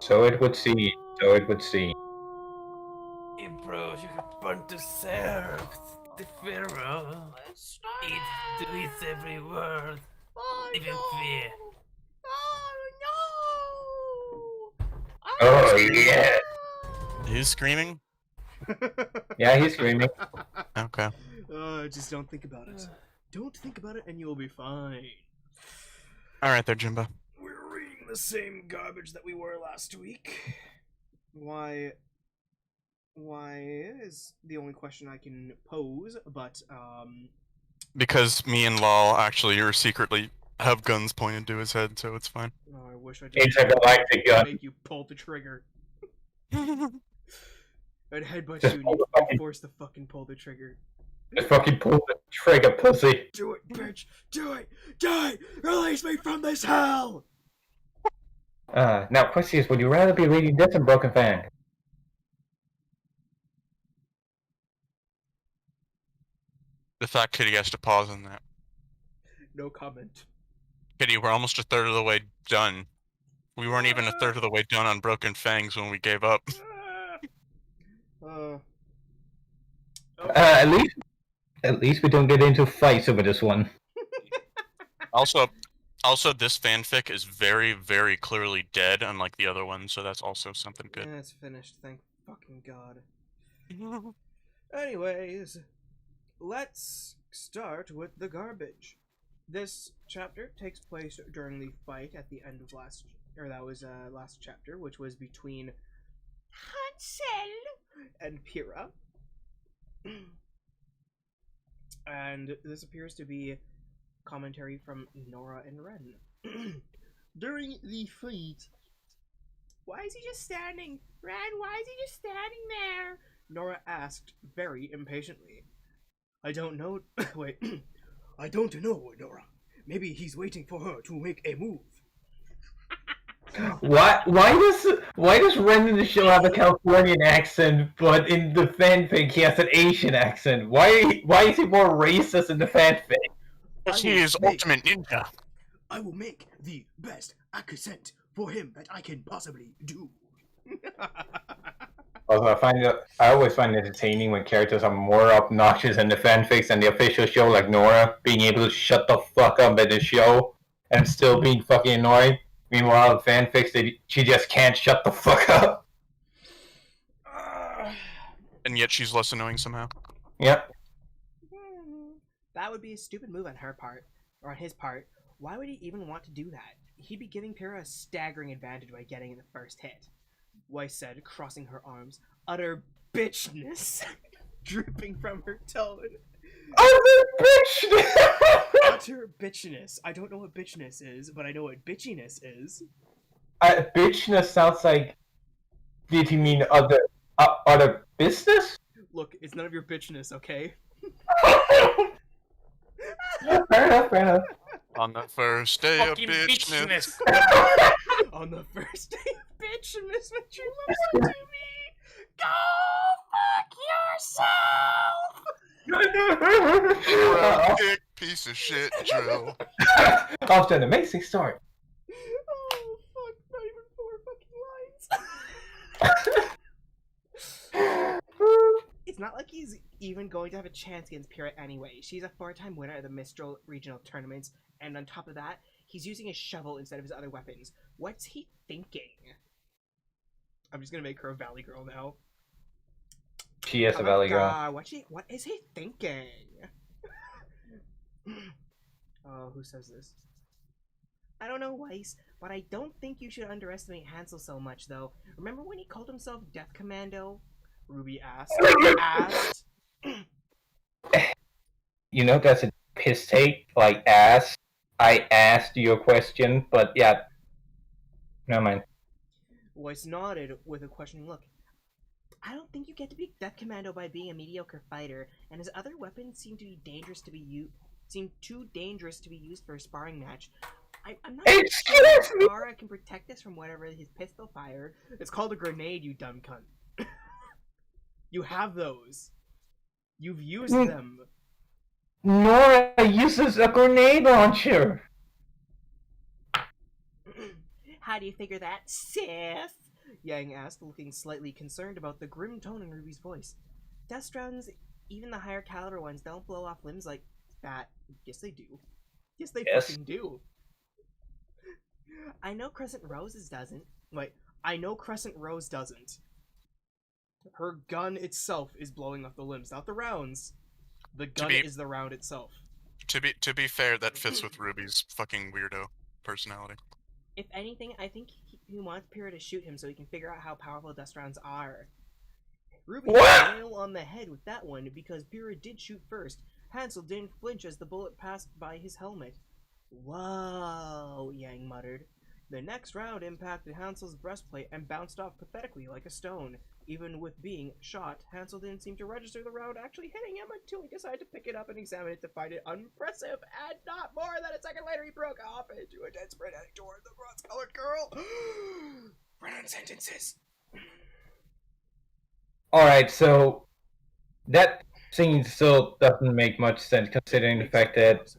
So it would seem. So it would seem. Hey bro, you have burnt to serve the pharaoh. It tweets every word, even fear. Oh yeah. He's screaming? Yeah, he's screaming. Okay. Just don't think about it. Don't think about it and you'll be fine. Alright there, Jimbo. We're reading the same garbage that we were last week. Why is the only question I can pose, but, Because me and Lol actually are secretly have guns pointed to his head, so it's fine. Oh, I wish I It's didn't a galactic gun. make you pull the trigger. I'd headbutt Just you and pull the you'd fucking- force the fucking pull the trigger. Just fucking pull the trigger, pussy. Do it, bitch! Do it! Die! Release me from this hell! Now, question is, would you rather be reading this or Broken Fang? The fact Kitty has to pause on that. No comment. Kitty, we're almost a third of the way done. We weren't even a third of the way done on Broken Fangs when we gave up. Okay. At least we don't get into fights over this one. Also, this fanfic is very, very clearly dead, unlike the other one, so that's also something good. Yeah, it's finished, thank fucking god. Anyways, let's start with the garbage. This chapter takes place during the fight at the end of last chapter, which was between Hansel and Pyrrha. And this appears to be commentary from Nora and Ren. During the fight, why is he just standing? Ren, why is he just standing there? Nora asked very impatiently. I don't know. Wait. I don't know, Nora. Maybe he's waiting for her to make a move. Why does Ren in the show have a Californian accent, but in the fanfic he has an Asian accent? Why is he more racist in the fanfic? Because he is Ultimate Ninja. I will make the best accent for him that I can possibly do. Also, I always find it entertaining when characters are more obnoxious in the fanfics than the official show, like Nora being able to shut the fuck up at the show and still being fucking annoying. Meanwhile, in fanfics, she just can't shut the fuck up. And yet she's less annoying somehow. Yep. That would be a stupid move on her part, or on his part. Why would he even want to do that? He'd be giving Pyrrha a staggering advantage by getting the first hit. Weiss said, crossing her arms, utter bitchness dripping from her tone. Utter bitchness! Utter bitchness. I don't know what bitchness is, but I know what bitchiness is. Bitchness sounds like... Did he mean other business? Look, it's none of your bitchness, okay? Fair enough. On the first day Fucking of bitchness. On the first day of bitchness, what you listen to me? Go fuck yourself! You're a big piece of shit, Joe. After an amazing start. Oh, fuck, not even 4 fucking lines. It's not like he's even going to have a chance against Pyrrha anyway. She's a 4-time winner of the Mistral regional tournaments, and on top of that, he's using a shovel instead of his other weapons. What's he thinking? I'm just gonna make her a Valley Girl now. She is a Valley Girl. God, what is he thinking? Oh, who says this? I don't know, Weiss, but I don't think you should underestimate Hansel so much, though. Remember when he called himself Death Commando? Ruby asked. You know, that's a piss take, like ass. I asked you a question, but yeah. Never mind. Weiss nodded with a questioning look. I don't think you get to be Death Commando by being a mediocre fighter, and his other weapons seem too dangerous to be used for a sparring match. I'm not sure if Mara can protect us from whatever his pistol fired. It's called a grenade, you dumb cunt. You have those. You've used them. Nora uses a grenade launcher. How do you figure that, sis? Yang asked, looking slightly concerned about the grim tone in Ruby's voice. Dust rounds, even the higher caliber ones, don't blow off limbs like that. Yes, they do. Yes, they fucking do. I know Crescent Roses doesn't. Wait, I know Crescent Rose doesn't. Her gun itself is blowing off the limbs, not the rounds. The gun is the round itself. To be fair, that fits with Ruby's fucking weirdo personality. If anything, I think he wants Pyrrha to shoot him so he can figure out how powerful dust rounds are. Ruby hit the nail on the head with that one because Pyrrha did shoot first. Hansel didn't flinch as the bullet passed by his helmet. Whoa, Yang muttered. The next round impacted Hansel's breastplate and bounced off pathetically like a stone. Even with being shot, Hansel didn't seem to register the round actually hitting him until he decided to pick it up and examine it to find it unimpressive, and not more than a second later he broke off into a dead sprint heading toward the bronze-colored girl. Run-on sentences. Alright, so that scene still doesn't make much sense considering the fact that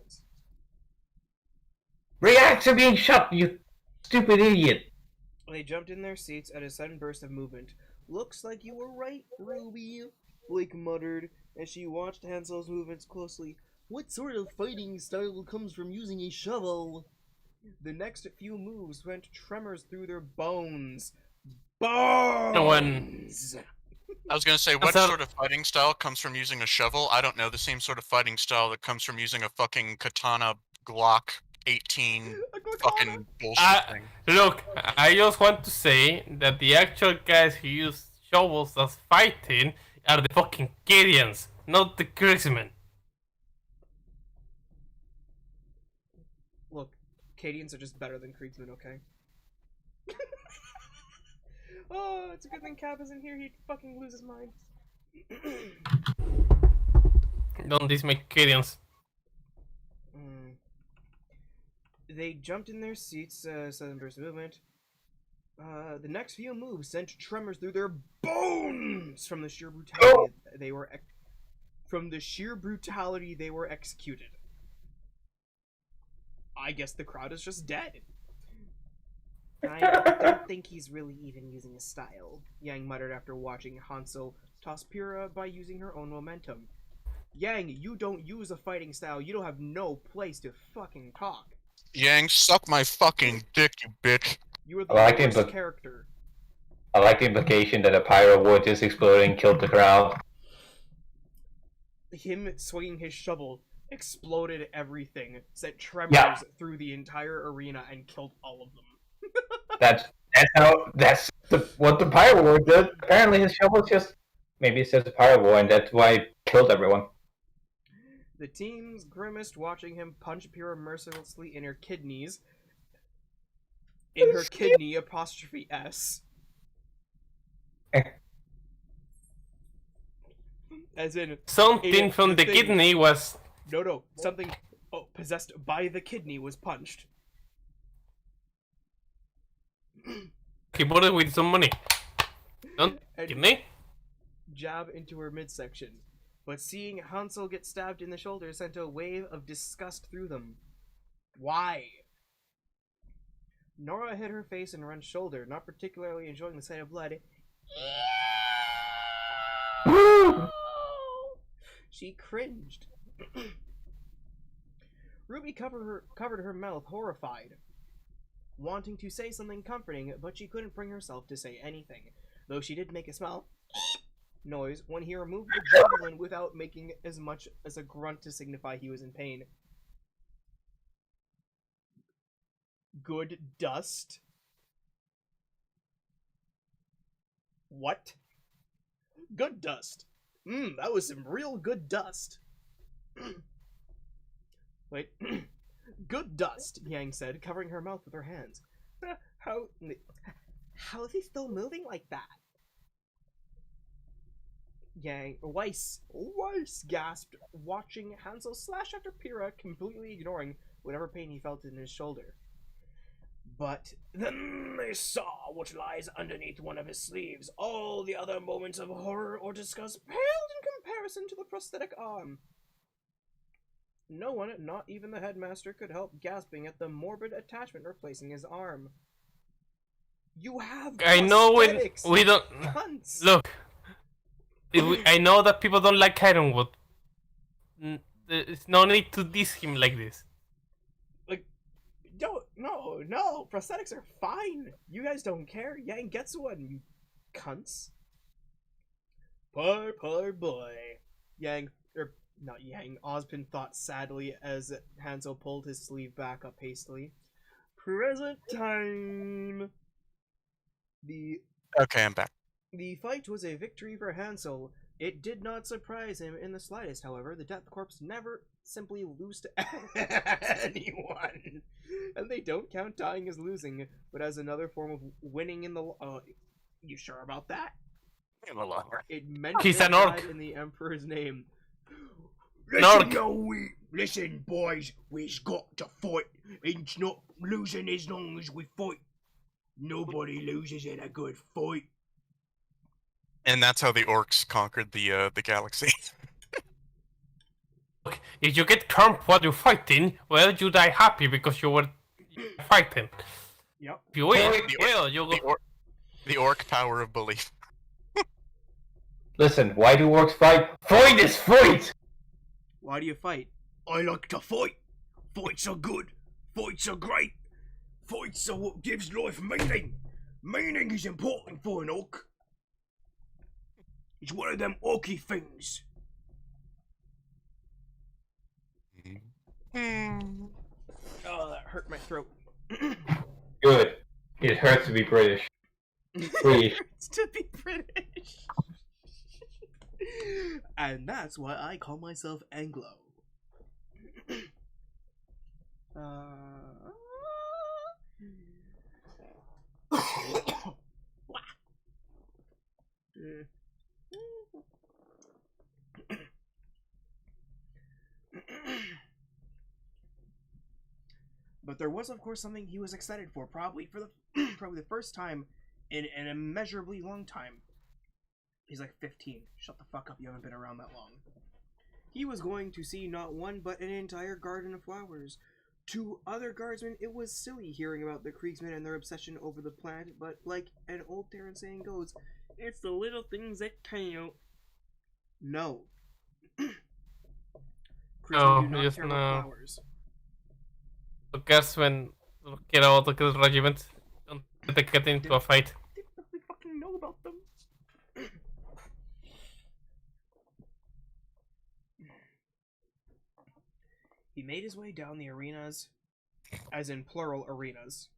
react to being shot, you stupid idiot. They jumped in their seats at a sudden burst of movement. Looks like you were right, Ruby, Blake muttered as she watched Hansel's movements closely. What sort of fighting style comes from using a shovel? The next few moves went tremors through their bones. Bones! I was gonna say, what sort of fighting style comes from using a shovel? I don't know. The same sort of fighting style that comes from using a fucking katana Glock 18 fucking bullshit thing. Look, I just want to say that the actual guys who use shovels as fighting are the fucking Gideons, not the Kriegsmen. Look, Cadians are just better than Kriegsmen, okay? Oh, it's a good thing Cap isn't here, he'd fucking lose his mind. Don't these make Gideons? They jumped in their seats, sudden burst of movement. The next few moves sent tremors through their bones from the sheer brutality they were executed. I guess the crowd is just dead. I don't think he's really even using a style, Yang muttered after watching Hansel toss Pyrrha by using her own momentum. Yang, you don't use a fighting style, you don't have no place to fucking talk. Yang, suck my fucking dick, you bitch. You are the worst character. I like the implication that a pyro wood just exploded and killed the crowd. Him swinging his shovel exploded everything, sent tremors through the entire arena, and killed all of them. That's what the pyro wood did. Apparently his shovel just, maybe it says pyro wood and that's why it killed everyone. The teams grimaced watching him punch Pyrrha mercilessly in her kidneys. In her kidney apostrophe S. As in something from the kidney was something possessed by the kidney was punched. He bought it with some money. Don't kidney? Jab into her midsection. But seeing Hansel get stabbed in the shoulder sent a wave of disgust through them. Why? Nora hit her face in Ren's shoulder, not particularly enjoying the sight of blood. She cringed. Ruby covered her mouth, horrified, wanting to say something comforting, but she couldn't bring herself to say anything, though she did make a small noise when he removed the javelin without making as much as a grunt to signify he was in pain. Good dust? What? Good dust. That was some real good dust. Wait. Good dust, Yang said, covering her mouth with her hands. How is he still moving like that? Weiss gasped, watching Hansel slash after Pyrrha, completely ignoring whatever pain he felt in his shoulder. But then they saw what lies underneath one of his sleeves. All the other moments of horror or disgust paled in comparison to the prosthetic arm. No one, not even the headmaster, could help gasping at the morbid attachment replacing his arm. You have I know prosthetics, we don't... cunts. Look, I know that people don't like Ironwood. There's no need to diss him like this. Like, no, prosthetics are fine. You guys don't care. Yang gets one, you cunts. Poor boy. Not Yang, Ozpin thought sadly as Hansel pulled his sleeve back up hastily. Present time. Okay, I'm back. The fight was a victory for Hansel. It did not surprise him in the slightest, however. The Death Corps never simply lose to anyone. And they don't count dying as losing, but as another form of winning in the... you sure about that? In the long run. It meant He's they an orc. died in the Emperor's name. Listen, boys, we've got to fight. It's not losing as long as we fight. Nobody loses in a good fight. And that's how the orcs conquered the galaxy. Look, if you get cramp while you're fighting, well, you die happy because you were fighting. Yep. If you win, The orc- well, you go... The orc power of belief. Listen, why do orcs fight? Fight is fight! Why do you fight? I like to fight. Fights are good. Fights are great. Fights are what gives life meaning. Meaning is important for an orc. It's one of them orky things. Oh, that hurt my throat. Good. It hurts to be British. British. It's to be British. And that's why I call myself Anglo. But there was, of course, something he was excited for, probably the first time in an immeasurably long time. He's like 15. Shut the fuck up, you haven't been around that long. He was going to see not one, but an entire garden of flowers. To other guardsmen, it was silly hearing about the Kriegsman and their obsession over the plant, but like an old Terran saying goes, it's the little things that count. No. Kriegsmen do not yes, care no. about flowers. I guess when get out of the regiment, don't they get into a fight. They probably fucking know about them. He made his way down the arenas, as in plural arenas,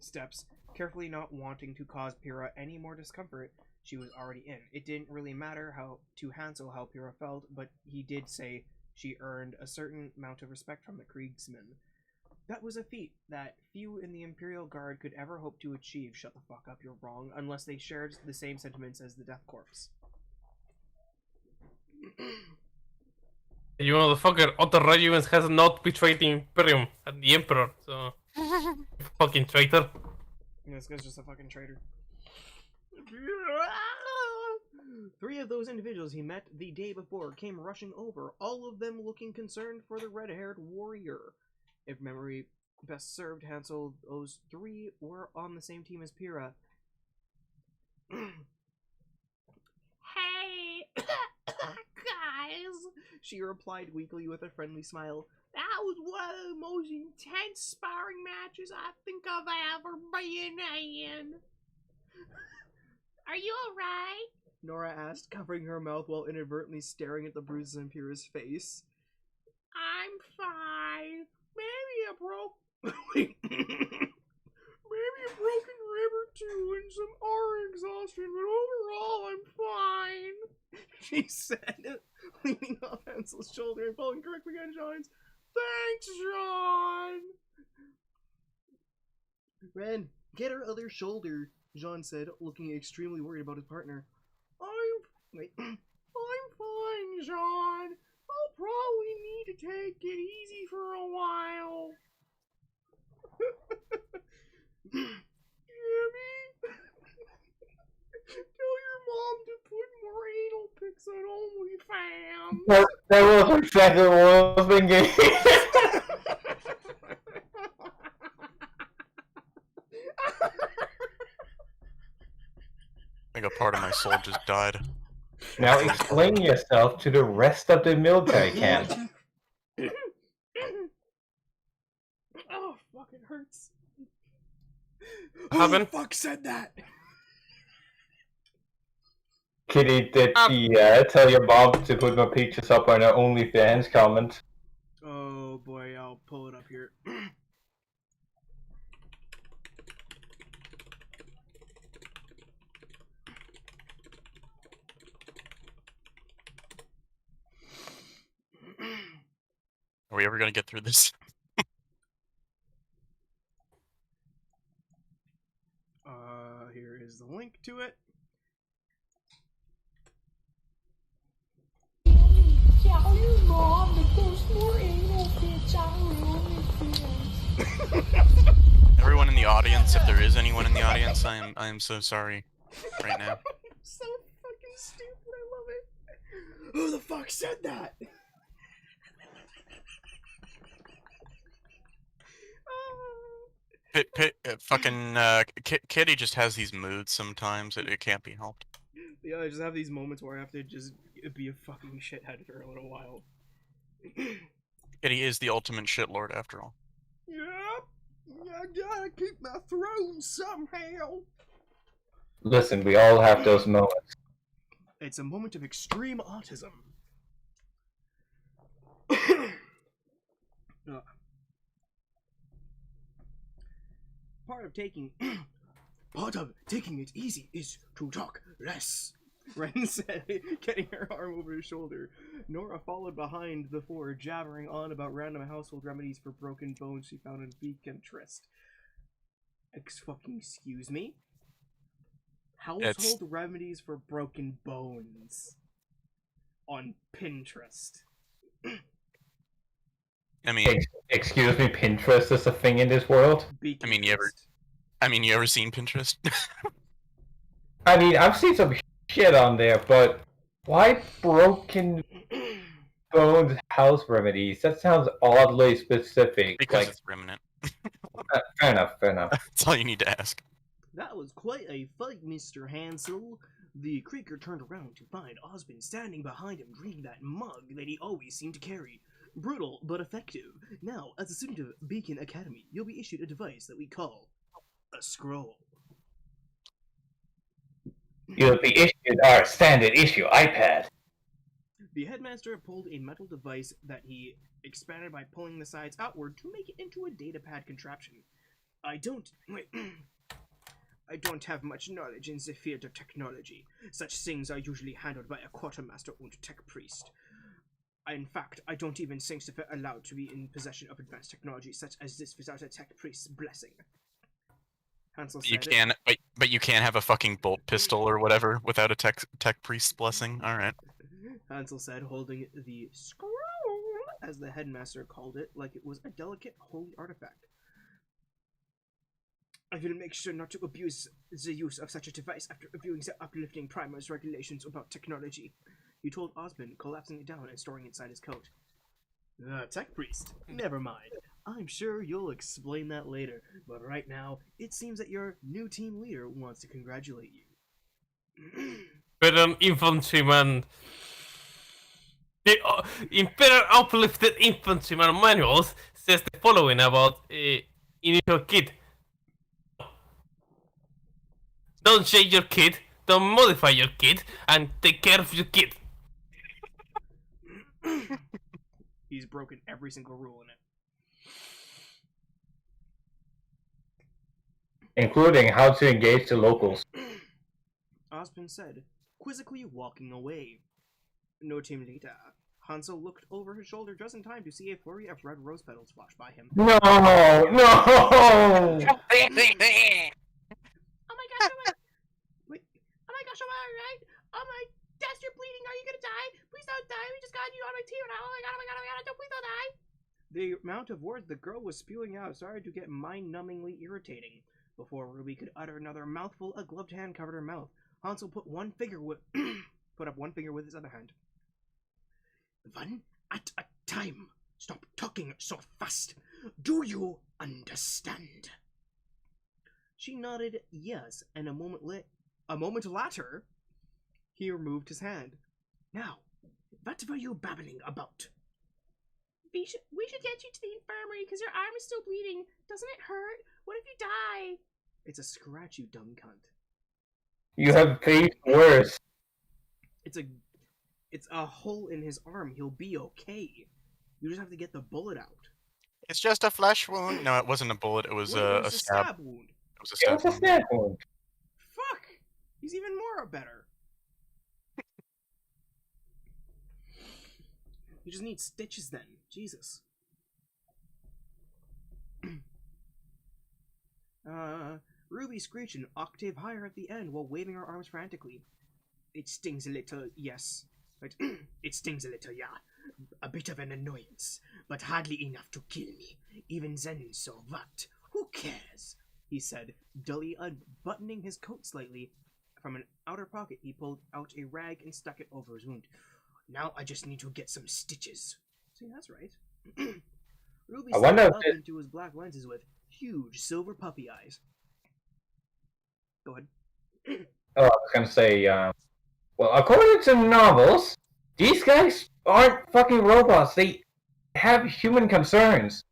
steps, carefully not wanting to cause Pyrrha any more discomfort she was already in. It didn't really matter to Hansel how Pyrrha felt, but he did say she earned a certain amount of respect from the Kriegsman. That was a feat that few in the Imperial Guard could ever hope to achieve. Shut the fuck up, you're wrong, unless they shared the same sentiments as the Death Corps. You motherfucker, other regiments has not betrayed the Imperium and the Emperor, so... fucking traitor. This guy's just a fucking traitor. 3 of those individuals he met the day before came rushing over, all of them looking concerned for the red-haired warrior. If memory best served Hansel, those 3 were on the same team as Pyrrha. Hey, guys, she replied weakly with a friendly smile. That was one of the most intense sparring matches I think I've ever been in. Are you alright? Nora asked, covering her mouth while inadvertently staring at the bruises on Pyrrha's face. I'm fine. Maybe a broken rib or 2 and some aura exhaustion, but overall I'm fine. She said, leaning off Hansel's shoulder and falling directly on Jean's. Thanks, Jean! Ren, get her other shoulder, Jean said, looking extremely worried about his partner. I'm fine, Jean. I'll probably need to take it easy for a while. Jimmy? Tell your mom to put more anal pics on OnlyFans. That was exactly what I was thinking. I think a part of my soul just died. Now explain yourself to the rest of the military camp. Oh, fuck, it hurts. Who the happened? fuck said that? Kitty, did the tell your mom to put my pictures up on her OnlyFans comment? Oh boy, I'll pull it up here. Are we ever gonna get through this? Here is the link to it. Everyone in the audience, if there is anyone in the audience, I am so sorry right now. So fucking stupid, I love it. Who the fuck said that? Kitty just has these moods sometimes. It can't be helped. Yeah, I just have these moments where I have to just be a fucking shithead for a little while. Kitty is the ultimate shitlord after all. Yep. I gotta keep my throne somehow. Listen, we all have those moments. It's a moment of extreme autism. Part of taking it easy is to talk less. Ren said, getting her arm over his shoulder. Nora followed behind the four, jabbering on about random household remedies for broken bones she found on Pinterest. Excuse me? Household remedies for broken bones on Pinterest. I mean, Excuse me, Pinterest is a thing in this world? I mean, you ever seen Pinterest? I mean, I've seen some shit on there, but why broken bones house remedies? That sounds oddly specific. Because it's Remnant. Fair enough, fair enough. That's all you need to ask. That was quite a fight, Mr. Hansel. The Krieger turned around to find Osmond standing behind him drinking that mug that he always seemed to carry. Brutal, but effective. Now, as a student of Beacon Academy, you'll be issued a device that we call a scroll. You'll be issued our standard issue iPad. The headmaster pulled a metal device that he expanded by pulling the sides outward to make it into a datapad contraption. I don't have much knowledge in the field of technology. Such things are usually handled by a quartermaster and tech priest. In fact, I don't even think they're allowed to be in possession of advanced technology such as this without a tech priest's blessing. Hansel said but you can't have a fucking bolt pistol or whatever without a tech priest's blessing. All right. Hansel said, holding the scroll, as the headmaster called it, like it was a delicate, holy artifact. I will make sure not to abuse the use of such a device after reviewing the uplifting primer's regulations about technology, he told Osmond, collapsing it down and storing it inside his coat. Tech priest? Never mind. I'm sure you'll explain that later, but right now, it seems that your new team leader wants to congratulate you. But an infantryman... The Imperial Uplifted Infantryman Manuals says the following about initial kit. Don't change your kit, don't modify your kit, and take care of your kit. He's broken every single rule in it. Including how to engage the locals. Osmond said, quizzically walking away. No team leader. Hansel looked over his shoulder just in time to see a flurry of red rose petals flash by him. No! No! Oh my gosh, wait. Oh my gosh, am I alright? Oh my, Des, you're bleeding. Are you gonna die? Please don't die. We just got you on my team now. Oh my god, don't, please don't die. The amount of words the girl was spewing out started to get mind-numbingly irritating. Before Ruby could utter another mouthful, a gloved hand covered her mouth. Hansel put up one finger with his other hand. One at a time. Stop talking so fast. Do you understand? She nodded yes, and a moment A moment later, he removed his hand. Now, what were you babbling about? We should get you to the infirmary because your arm is still bleeding. Doesn't it hurt? What if you die? It's a scratch, you dumb cunt. You have faced worse. It's a hole in his arm. He'll be okay. You just have to get the bullet out. It's just a flesh wound. No, it wasn't a bullet. It was a stab. Wound. It was a It stab was a wound. stab wound. Fuck! He's even more better. You just need stitches then. Jesus. Ruby screeched an octave higher at the end while waving her arms frantically. It stings a little, yes. But it stings a little, yeah. A bit of an annoyance, but hardly enough to kill me. Even then, so what? Who cares? He said, dully unbuttoning his coat slightly. From an outer pocket, he pulled out a rag and stuck it over his wound. Now I just need to get some stitches. See, that's right. Ruby stared up into his black lenses with huge silver puppy eyes. Go ahead. Oh, I was gonna say, well, according to novels, these guys aren't fucking robots. They have human concerns.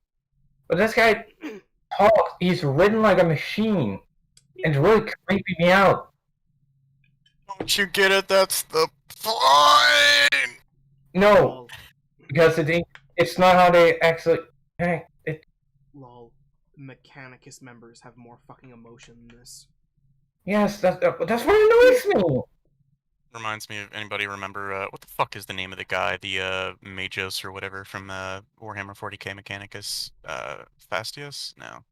But this guy talks, he's written like a machine. And it's really creeping me out. Don't you get it? That's the point! No, because it's not how they actually act. Lol. Mechanicus members have more fucking emotion than this. Yes, that's what annoys me. Reminds me of anybody remember what the fuck is the name of the guy, the Magos or whatever from Warhammer 40k Mechanicus? Fastius? No.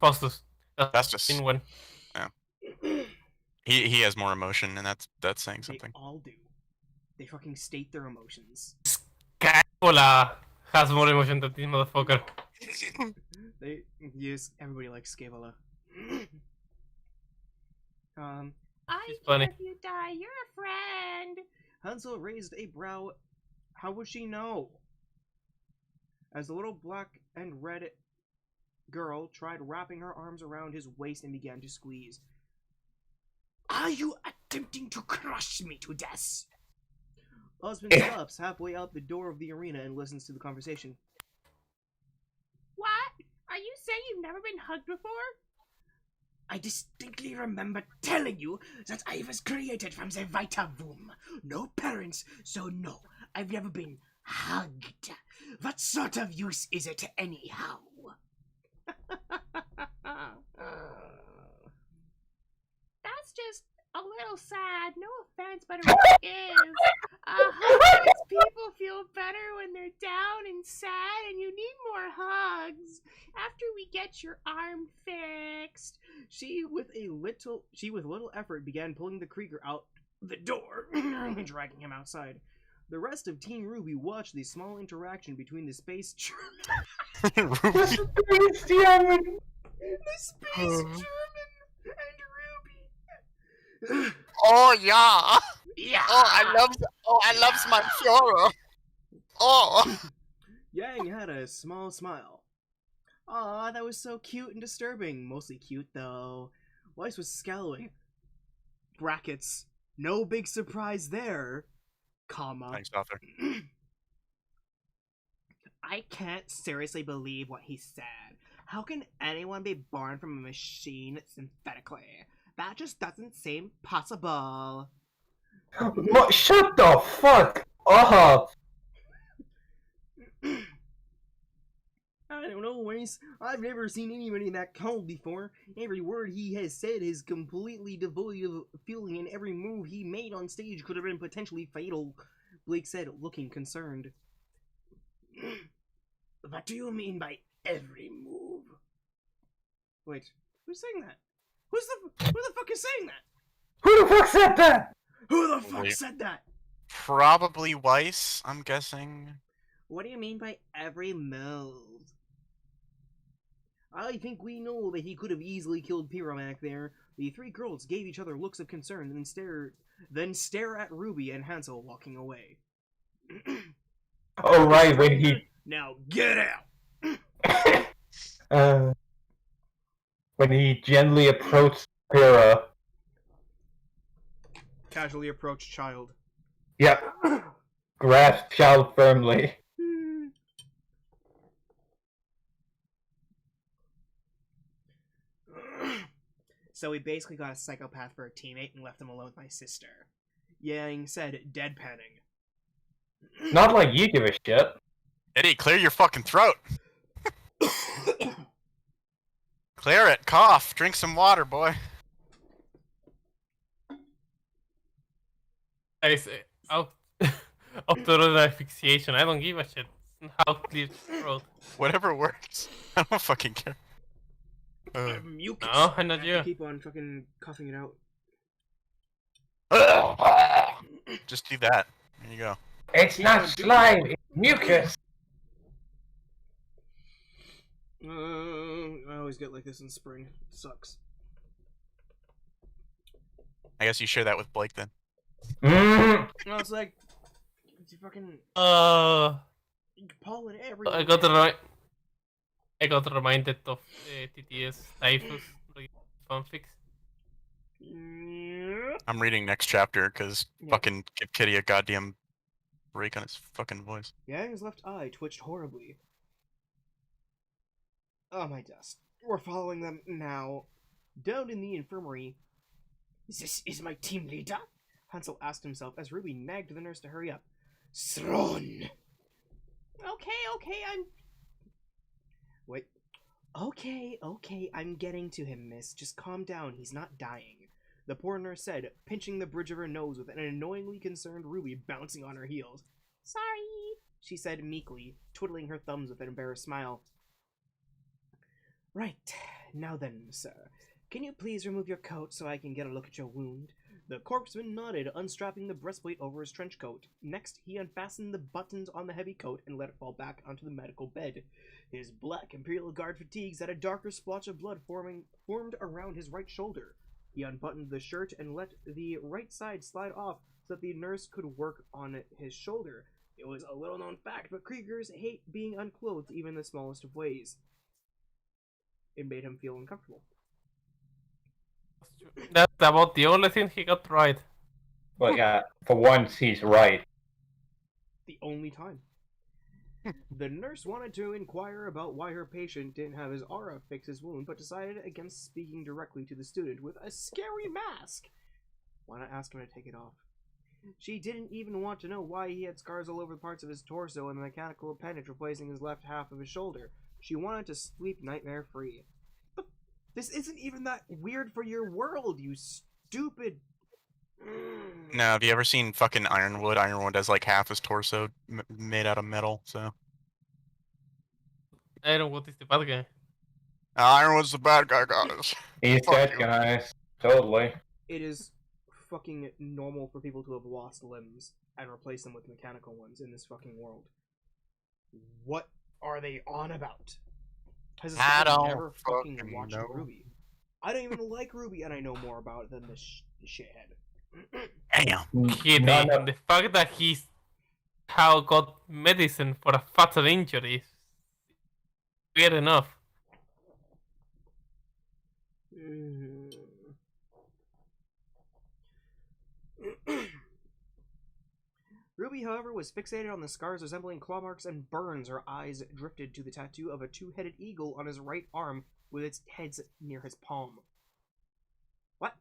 Faustus. Fastus. In one. Yeah. He has more emotion, and that's saying something. They all do. They fucking state their emotions. Scaevola has more emotion than this motherfucker. Yes, everybody likes Scaevola. I She's care funny. if you die, you're a friend. Hansel raised a brow. How would she know? As the little black and red girl tried wrapping her arms around his waist and began to squeeze. Are you attempting to crush me to death? Husband stops halfway out the door of the arena and listens to the conversation. What? Are you saying you've never been hugged before? I distinctly remember telling you that I was created from the Vita womb. No parents, so no, I've never been hugged. What sort of use is it anyhow? That's just a little sad. No offense, but it really is. A hug makes people feel better when they're down and sad, and you need more hugs. After we get your arm fixed. She with little effort began pulling the Krieger out the door and dragging him outside. The rest of Team RWBY watched the small interaction between the space German. Ruby. The space German and RWBY. Oh yeah. Yeah. I loves my Führer. Oh. Yang had a small smile. Aw, that was so cute and disturbing. Mostly cute, though. Weiss was scowling. Brackets. No big surprise there. Comma. Thanks, author. I can't seriously believe what he said. How can anyone be born from a machine synthetically? That just doesn't seem possible. Shut the fuck up! I don't know, Weiss. I've never seen anybody that cold before. Every word he has said is completely devoid of feeling, and every move he made on stage could have been potentially fatal, Blake said, looking concerned. What do you mean by every move? Wait, who's saying that? Who the fuck is saying that? Who the fuck said that? Who the fuck said that? Probably Weiss, I'm guessing. What do you mean by every move? I think we know that he could have easily killed Pyromac there. The three girls gave each other looks of concern and then stare at Ruby and Hansel walking away. Oh right, when he Now get out! when he gently approached Pyrrha Casually approach child. Yep. Grasp child firmly. So we basically got a psychopath for a teammate and left him alone with my sister. Yang said, deadpanning. Not like you give a shit. Eddie, clear your fucking throat. Clear it. Cough. Drink some water, boy. I say, auto asphyxiation. I don't give a shit. How clear the throat. Whatever works. I don't fucking care. Mucus. No, I'm not I you. have to keep on fucking coughing it out. Just do that. There you go. It's not slime, it's mucus. I always get like this in spring. It sucks. I guess you share that with Blake then. Mm. No, it's like it's fucking Uh, pollen everywhere. I got reminded of TTS typhus fanfics. I'm reading next chapter because Yeah. fucking give Kitty a goddamn break on his fucking voice. Yang's left eye twitched horribly. Oh my dust. We're following them now. Down in the infirmary. This is my team leader? Hansel asked himself as Ruby nagged the nurse to hurry up. Thron! Okay, I'm... Wait. Okay, I'm getting to him, miss. Just calm down, he's not dying. The poor nurse said, pinching the bridge of her nose with an annoyingly concerned Ruby bouncing on her heels. Sorry, she said meekly, twiddling her thumbs with an embarrassed smile. Right, now then, sir. Can you please remove your coat so I can get a look at your wound? The corpsman nodded, unstrapping the breastplate over his trench coat. Next, he unfastened the buttons on the heavy coat and let it fall back onto the medical bed. His black Imperial Guard fatigues had a darker splotch of blood formed around his right shoulder. He unbuttoned the shirt and let the right side slide off so that the nurse could work on his shoulder. It was a little-known fact, but Kriegers hate being unclothed even in the smallest of ways. It made him feel uncomfortable. That's about the only thing he got right. But yeah, for once he's right. The only time. The nurse wanted to inquire about why her patient didn't have his aura fix his wound, but decided against speaking directly to the student with a scary mask. Why not ask him to take it off? She didn't even want to know why he had scars all over parts of his torso and a mechanical appendage replacing his left half of his shoulder. She wanted to sleep nightmare-free. But this isn't even that weird for your world, you stupid... No, have you ever seen fucking Ironwood? Ironwood has like half his torso made out of metal, so. I don't know what is the bad guy. Ironwood's the bad guy, guys. He's Fuck dead, you. guys. Totally. It is fucking normal for people to have lost limbs and replace them with mechanical ones in this fucking world. What are they on about? Has this I guy don't never fucking fucking watched know. RWBY? I don't even like RWBY, and I know more about it than this shithead. Damn. Kitty, No, no. and the fact that he's how got medicine for a fatal injury is weird enough. RWBY, however, was fixated on the scars resembling claw marks and burns. Her eyes drifted to the tattoo of a two-headed eagle on his right arm with its heads near his palm. What?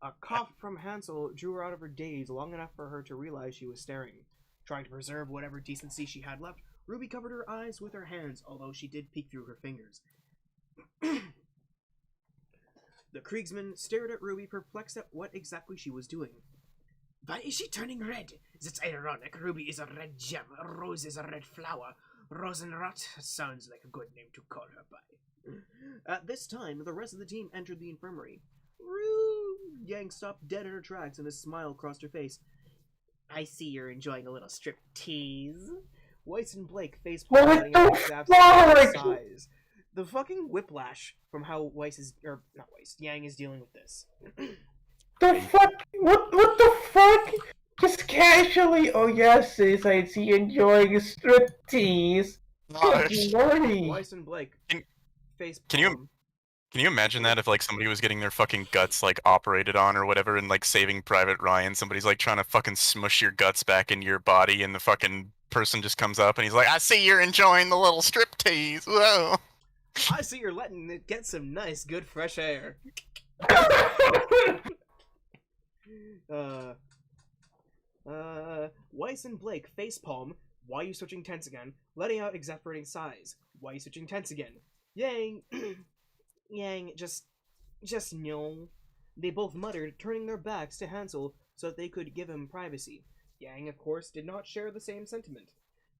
A cough from Hansel drew her out of her daze long enough for her to realize she was staring. Trying to preserve whatever decency she had left, RWBY covered her eyes with her hands, although she did peek through her fingers. The Kriegsman stared at RWBY, perplexed at what exactly she was doing. Why is she turning red? That's ironic. RWBY is a red gem. A rose is a red flower. Rosenrot sounds like a good name to call her by. At this time, the rest of the team entered the infirmary. Yang stopped dead in her tracks and a smile crossed her face. I see you're enjoying a little strip tease. Weiss and Blake face palming at Zap's size. The fucking whiplash from how Weiss is, or not Weiss, Yang is dealing with this. The fuck? What the fuck? Just casually. Oh yes, sis, I see you enjoying a striptease. Good Nice. lordy. Weiss and Blake Can- face can you- palm. Can you imagine that if like somebody was getting their fucking guts like operated on or whatever, and like Saving Private Ryan, somebody's like trying to fucking smush your guts back into your body, and the fucking person just comes up and he's like, "I see you're enjoying the little strip tease." Whoa. I see you're letting it get some nice, good, fresh air. Weiss and Blake facepalm. Why you switching tense again? Letting out exasperating sighs. Why you switching tense again? Yang, Yang, just no. They both muttered, turning their backs to Hansel so that they could give him privacy. Yang, of course, did not share the same sentiment.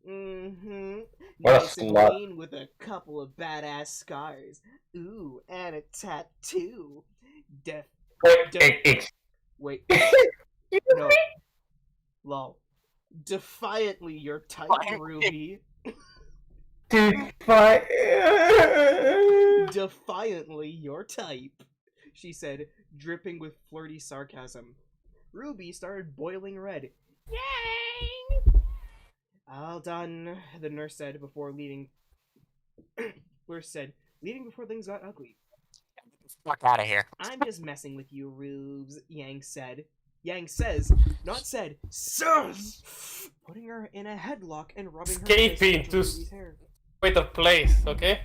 What a Nice and slut. lean with a couple of badass scars. Ooh, and a tattoo. Wait. No. Lol. Defiantly your type, Ruby. Defiantly your type, she said, dripping with flirty sarcasm. Ruby started boiling red. Yang! All done, the nurse said before leaving. Leaving before things got ugly. Fuck out of here. I'm just messing with you, Rubes, Yang said. Yang says, not said, says! Putting her in a headlock and rubbing her face Escaping into to Ruby's hair. better place, okay?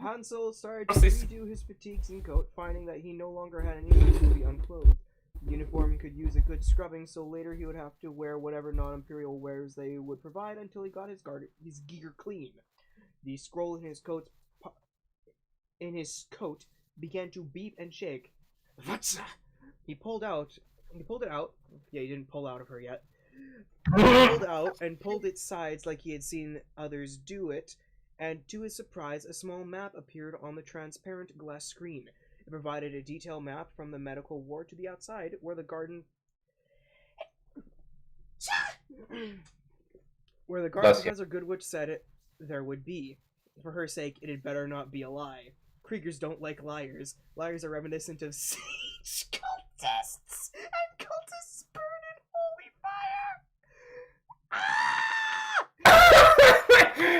Hansel started to redo his fatigues and coat, finding that he no longer had any reason to be unclothed. The uniform could use a good scrubbing, so later he would have to wear whatever non-imperial wares they would provide until he got his gear clean. The scroll in his coat began to beep and shake. What's He pulled it out. Yeah, he didn't pull out of her yet. He pulled out and pulled its sides like he had seen others do it, and to his surprise, a small map appeared on the transparent glass screen. It provided a detailed map from the medical ward to the outside, where the garden Professor Goodwitch said there would be. For her sake, it had better not be a lie. Kriegers don't like liars. Liars are reminiscent of sage cultists, and cultists burn in holy fire.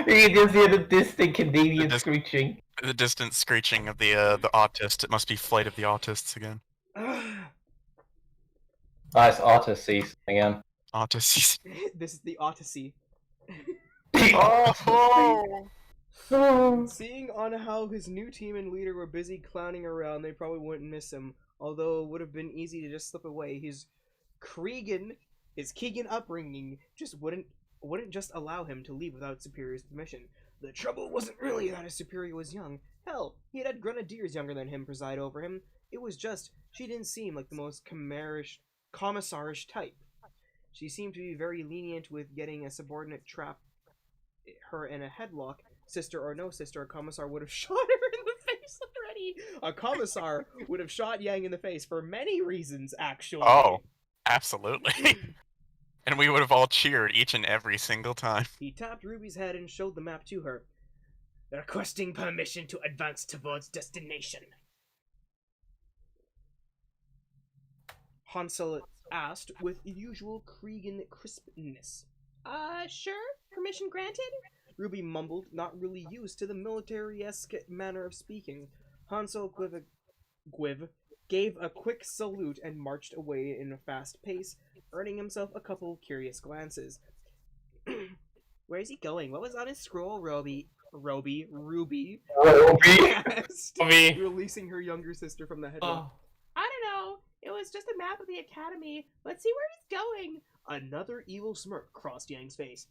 You can just hear the distant Canadian screeching. The distant screeching of the autist. It must be Flight of the Autists again. It's Odyssey again. Autists. This is the Odyssey. Seeing on how his new team and leader were busy clowning around, they probably wouldn't miss him. Although it would have been easy to just slip away. His Keegan upbringing just wouldn't just allow him to leave without Superior's permission. The trouble wasn't really that his Superior was young. Hell, he had grenadiers younger than him preside over him. It was just, she didn't seem like the most commissarish type. She seemed to be very lenient with getting a subordinate trap her in a headlock. Sister or no sister, a commissar would have shot her in the face already. A commissar would have shot Yang in the face for many reasons, actually. Oh, absolutely. And we would have all cheered each and every single time. He tapped Ruby's head and showed the map to her. Requesting permission to advance towards destination. Hansel asked with usual Kriegan crispness. Sure? Permission granted? Ruby mumbled, not really used to the military-esque manner of speaking. Hansel gave a quick salute and marched away in a fast pace, earning himself a couple curious glances. Where is he going? What was on his scroll, Ruby asked, releasing her younger sister from the headlock. I don't know. It was just a map of the academy. Let's see where he's going. Another evil smirk crossed Yang's face.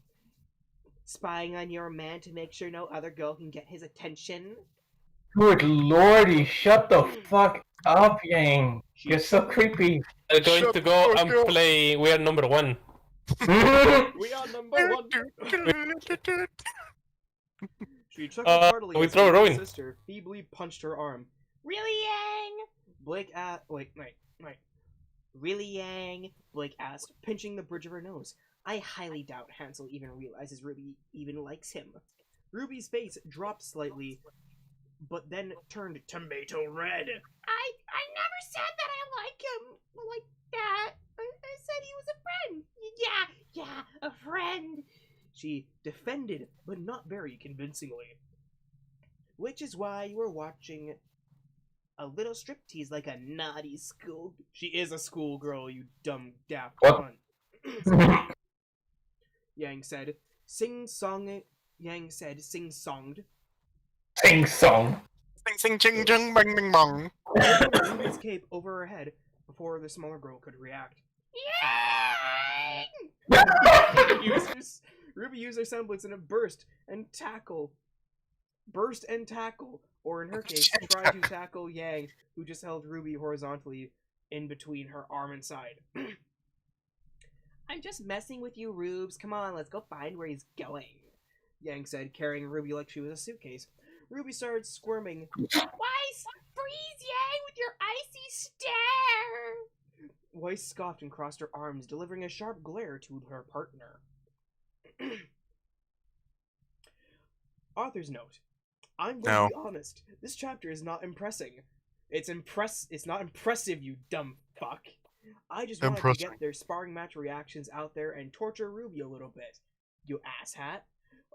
Spying on your man to make sure no other girl can get his attention? Good lordy, shut the fuck up, Yang. You're so creepy. We're going to go and play We Are Number One. We are number one. She chuckled heartily we as throw her Rowan. sister feebly punched her arm. Really, Yang? Blake asked. Wait. Really, Yang? Blake asked, pinching the bridge of her nose. I highly doubt Hansel even realizes Ruby even likes him. Ruby's face dropped slightly, but then turned tomato red. I never said that I like him like that. I said he was a friend. Yeah, a friend. She defended, but not very convincingly. which is why you were watching a little striptease like a naughty school. She is a schoolgirl, you dumb daft What? cunt. Yang said, sing-songed. Sing song. Sing sing ching chung bang bing bong. Holding Ruby's cape over her head before the smaller girl could react. Ruby used her semblance in a burst and tackle, or in her case, try to tackle Yang, who just held Ruby horizontally in between her arm and side. I'm just messing with you, Rubes. Come on, let's go find where he's going, Yang said, carrying Ruby like she was a suitcase. Ruby started squirming. Weiss, freeze Yang with your icy stare! Weiss scoffed and crossed her arms, delivering a sharp glare to her partner. Author's note. I'm going to be honest. This chapter is not impressing. It's not impressive, you dumb fuck. I just wanted to get their sparring match reactions out there and torture Ruby a little bit. You asshat.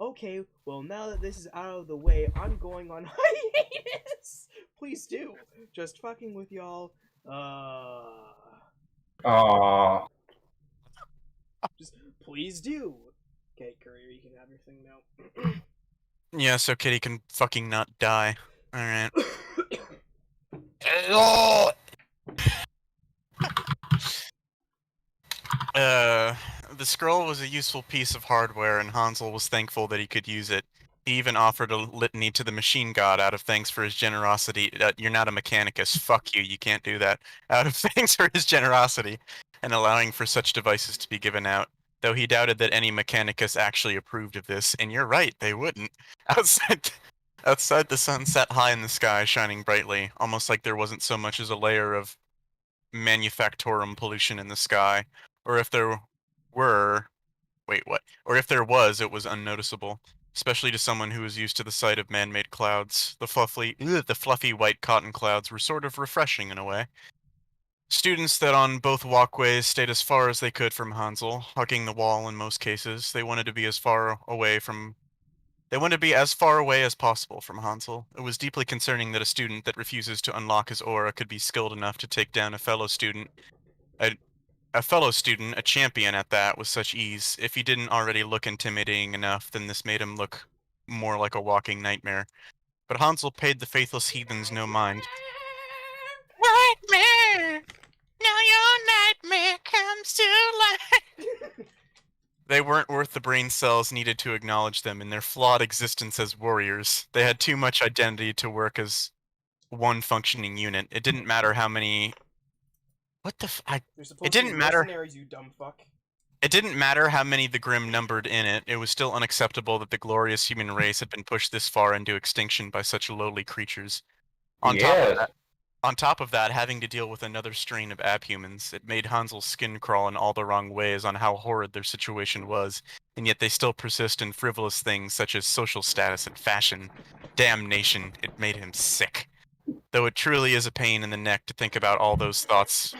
Okay, well now that this is out of the way, I'm going on hiatus. Please do. Just fucking with y'all. Aww. Just please do. Okay, Courier, you can have your thing now. Yeah, so Kitty can fucking not die. Alright. The scroll was a useful piece of hardware, and Hansel was thankful that he could use it. He even offered a litany to the machine god out of thanks for his generosity. You're not a mechanicus. Fuck you. You can't do that. Out of thanks for his generosity and allowing for such devices to be given out. Though he doubted that any mechanicus actually approved of this, and you're right, they wouldn't. Outside the sun sat high in the sky, shining brightly, almost like there wasn't so much as a layer of manufactorum pollution in the sky. Or if there were... Wait, what? Or if there was, it was unnoticeable. Especially to someone who was used to the sight of man-made clouds. The fluffy white cotton clouds were sort of refreshing in a way. Students that on both walkways stayed as far as they could from Hansel, hugging the wall in most cases. They wanted to be as far away as possible from Hansel. It was deeply concerning that a student that refuses to unlock his aura could be skilled enough to take down a fellow student, a champion at that, with such ease. If he didn't already look intimidating enough, then this made him look more like a walking nightmare. But Hansel paid the faithless heathens no mind. Nightmare! Now your nightmare comes to life! They weren't worth the brain cells needed to acknowledge them in their flawed existence as warriors. They had too much identity to work as one functioning unit. It didn't matter how many... What the It didn't matter... You dumb fuck. It didn't matter how many the Grimm numbered in it. It was still unacceptable that the glorious human race had been pushed this far into extinction by such lowly creatures. On top of that, having to deal with another strain of abhumans, it made Hansel's skin crawl in all the wrong ways on how horrid their situation was, and yet they still persist in frivolous things such as social status and fashion. Damnation, it made him sick. Though it truly is a pain in the neck to think about all those thoughts.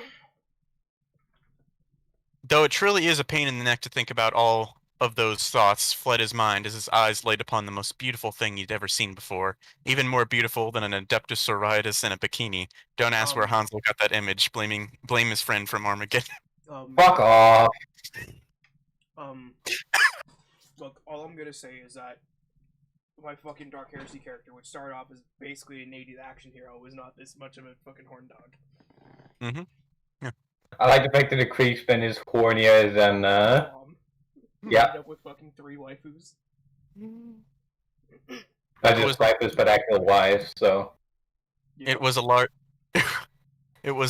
Of those thoughts fled his mind as his eyes laid upon the most beautiful thing he'd ever seen before. Even more beautiful than an Adeptus Sororitas in a bikini. Don't ask where Hansel got that image, blame his friend from Armageddon. Fuck off. Look, all I'm gonna say is that my fucking Dark Heresy character, which started off as basically a 80s action hero, was not this much of a fucking horn dog. Mm-hmm. Yeah. I like the fact that the Kriegsman is hornier than, yeah. End up with fucking 3 waifus. Not just waifus, but actual wives, so... Yeah. It was a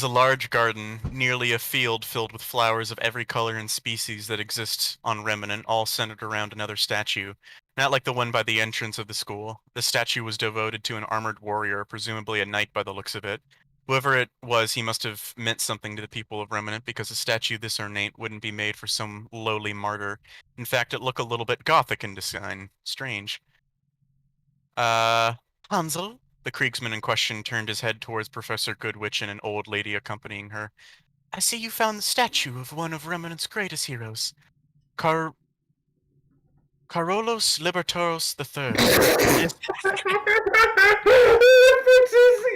large garden, nearly a field filled with flowers of every color and species that exist on Remnant, all centered around another statue. Not like the one by the entrance of the school. The statue was devoted to an armored warrior, presumably a knight by the looks of it. Whoever it was, he must have meant something to the people of Remnant, because a statue this ornate wouldn't be made for some lowly martyr. In fact, it looked a little bit gothic in design. Strange. Hansel? The Kriegsman in question turned his head towards Professor Goodwitch and an old lady accompanying her. I see you found the statue of one of Remnant's greatest heroes. Carolus Libertaros III.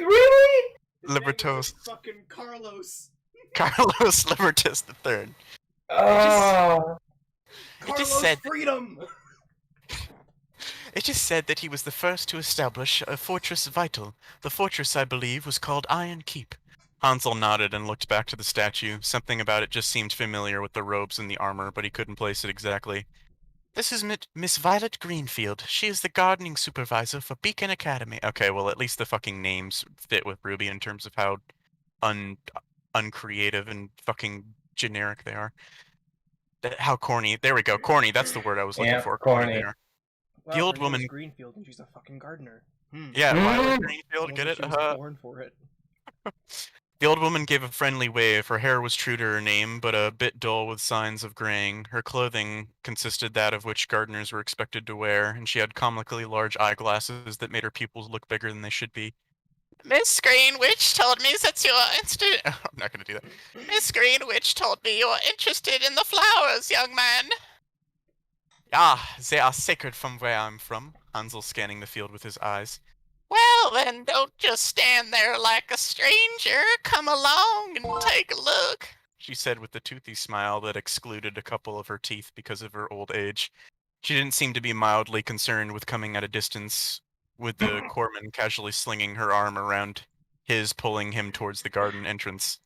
Really? His name Libertos. was fucking Carlos. Carlos Libertas III. Oh. It just Carlos said Freedom. It just said that he was the first to establish a fortress vital. The fortress, I believe, was called Iron Keep. Hansel nodded and looked back to the statue. Something about it just seemed familiar with the robes and the armor, but he couldn't place it exactly. This is Miss Violet Greenfield. She is the gardening supervisor for Beacon Academy. Okay, well, at least the fucking names fit with RWBY in terms of how uncreative and fucking generic they are. How corny. There we go. Corny. That's the word I was looking Yeah, for. corny. They are. Wow, The old her name is woman- Greenfield, and she's a fucking gardener. Yeah, Violet Mm. Greenfield. Get it? She was born for it. The old woman gave a friendly wave. Her hair was true to her name, but a bit dull with signs of graying. Her clothing consisted that of which gardeners were expected to wear, and she had comically large eyeglasses that made her pupils look bigger than they should be. Miss Greenwich told me that you are interested. I'm not going to do that. Miss Greenwich told me you are interested in the flowers, young man. Ah, they are sacred from where I'm from. Hansel scanning the field with his eyes. Well, then, don't just stand there like a stranger. Come along and take a look, she said with a toothy smile that excluded a couple of her teeth because of her old age. She didn't seem to be mildly concerned with coming at a distance, with the corpsman casually slinging her arm around his, pulling him towards the garden entrance.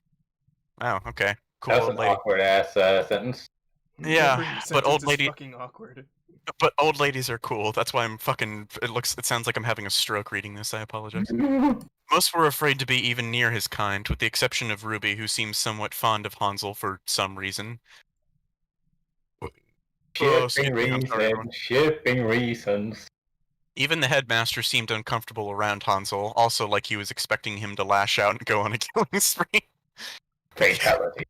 Oh, okay. Cool That's old an lady. awkward ass sentence. Yeah, Every but old sentence is lady- fucking awkward. But old ladies are cool. That's why I'm fucking. It sounds like I'm having a stroke reading this. I apologize. Most were afraid to be even near his kind, with the exception of RWBY, who seems somewhat fond of Hansel for some reason. Shipping I'm sorry, everyone. reasons. Shipping reasons. Even the headmaster seemed uncomfortable around Hansel, also like he was expecting him to lash out and go on a killing spree. Fatality.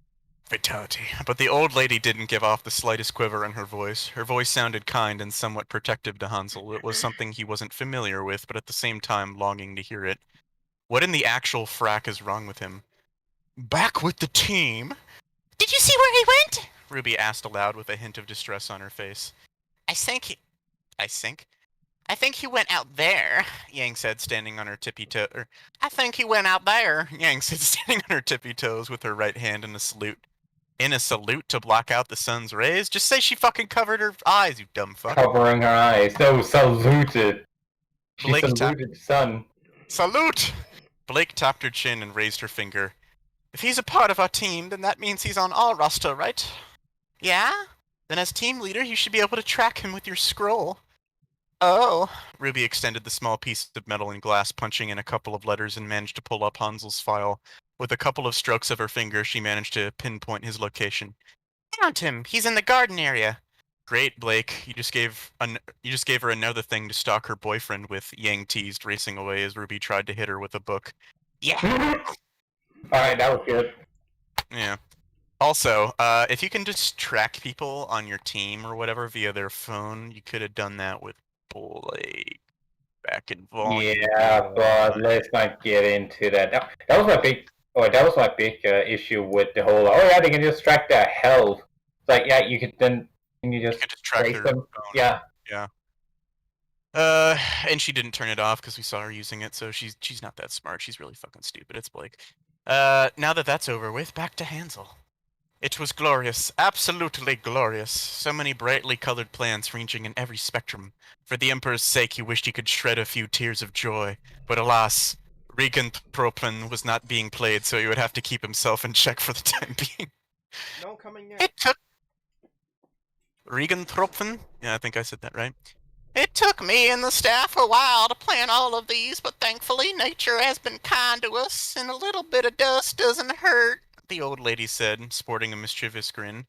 Fatality. But the old lady didn't give off the slightest quiver in her voice. Her voice sounded kind and somewhat protective to Hansel. It was something he wasn't familiar with, but at the same time longing to hear it. What in the actual frack is wrong with him? Back with the team? Did you see where he went? RWBY asked aloud with a hint of distress on her face. I think he went out there, Yang said, standing on her tippy toe. I think he went out there, Yang said, standing on her tippy toes with her right hand in a salute. In a salute to block out the sun's rays? Just say she fucking covered her eyes, you dumb fuck. Covering her eyes. No, saluted. She Blake saluted son. Salute! Blake tapped her chin and raised her finger. If he's a part of our team, then that means he's on our roster, right? Yeah? Then as team leader, you should be able to track him with your scroll. Oh. RWBY extended the small piece of metal and glass, punching in a couple of letters, and managed to pull up Hansel's file. With a couple of strokes of her finger, she managed to pinpoint his location. Found him! He's in the garden area! Great, Blake. You just gave her another thing to stalk her boyfriend with, Yang teased, racing away as RWBY tried to hit her with a book. Yeah! Alright, that was good. Yeah. Also, if you can just track people on your team or whatever via their phone, you could have done that with Blake back in volume. Yeah, but let's not get into that. That was my big issue with the whole. Oh yeah, they can just track their health. It's like yeah, you could then you just track trace their them. phone. Yeah. And she didn't turn it off because we saw her using it, so she's not that smart. She's really fucking stupid. It's Blake. Now that that's over with, back to Hansel. It was glorious, absolutely glorious. So many brightly colored plants ranging in every spectrum. For the Emperor's sake, he wished he could shred a few tears of joy. But alas, Regentropen was not being played, so he would have to keep himself in check for the time being. No coming near. It took... Regentropen? Yeah, I think I said that right. It took me and the staff a while to plan all of these, but thankfully nature has been kind to us, and a little bit of dust doesn't hurt, the old lady said, sporting a mischievous grin.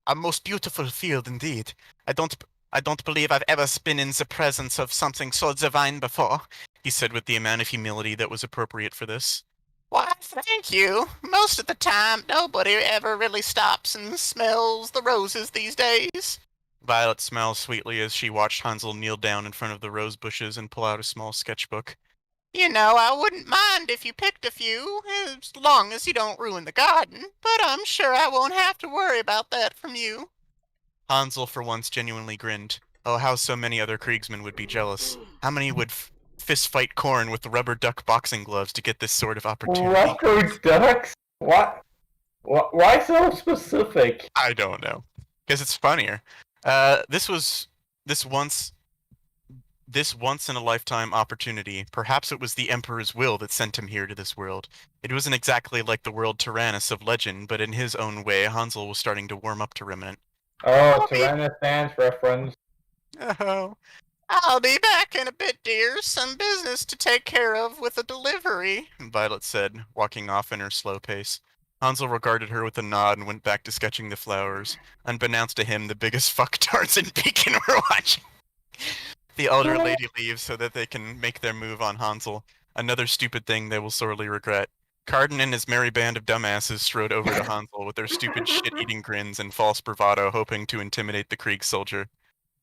A most beautiful field indeed. I don't believe I've ever been in the presence of something so divine before, he said with the amount of humility that was appropriate for this. Why, thank you. Most of the time, nobody ever really stops and smells the roses these days. Violet smiled sweetly as she watched Hansel kneel down in front of the rose bushes and pull out a small sketchbook. You know, I wouldn't mind if you picked a few, as long as you don't ruin the garden, but I'm sure I won't have to worry about that from you. Hansel for once genuinely grinned. Oh, how so many other Kriegsmen would be jealous. How many would fist fight Korn with the rubber duck boxing gloves to get this sort of opportunity? Rubber ducks? What? Why so specific? I don't know. Because it's funnier. This was this once in a lifetime opportunity. Perhaps it was the Emperor's will that sent him here to this world. It wasn't exactly like the world Tyrannus of legend, but in his own way, Hansel was starting to warm up to Remnant. Oh, Tyrannus dance reference. Oh, I'll be back in a bit, dear. Some business to take care of with a delivery, Violet said, walking off in her slow pace. Hansel regarded her with a nod and went back to sketching the flowers. Unbeknownst to him, the biggest fucktards in Beacon were watching. The elder lady leaves so that they can make their move on Hansel. Another stupid thing they will sorely regret. Carden and his merry band of dumbasses strode over to Hansel with their stupid shit-eating grins and false bravado, hoping to intimidate the Krieg soldier.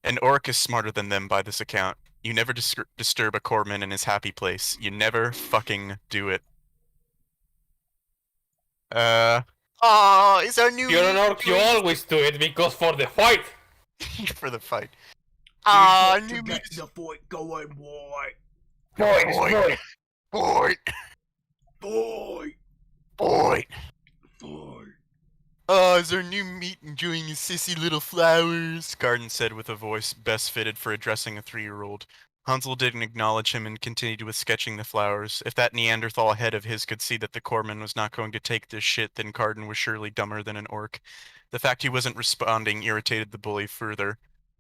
An orc is smarter than them by this account. You never disturb a corpsman in his happy place. You never fucking do it. Is our new You're an orc, you always do it because for the fight. for the fight. We've got New to get the fight going, boy. Boy, Boy. Boy. Fight. Boy. Fight. Is our new meat enjoying his sissy little flowers? Garden said with a voice best fitted for addressing a 3-year-old. Hansel didn't acknowledge him and continued with sketching the flowers. If that Neanderthal head of his could see that the corpsman was not going to take this shit, then Carden was surely dumber than an orc. The fact he wasn't responding irritated the bully further.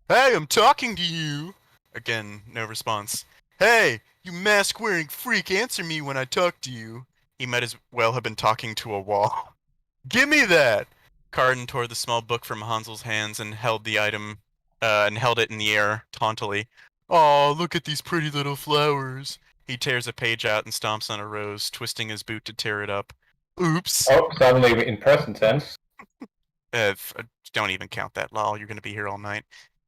Hey, I'm talking to you! Again, no response. Hey, you mask-wearing freak, answer me when I talk to you. He might as well have been talking to a wall. Give me that! Carden tore the small book from Hansel's hands and held the item, and held it in the air, tauntily. Aw, look at these pretty little flowers. He tears a page out and stomps on a rose, twisting his boot to tear it up. Oops. Oh, suddenly in present tense. Don't even count that, lol. You're gonna be here all night.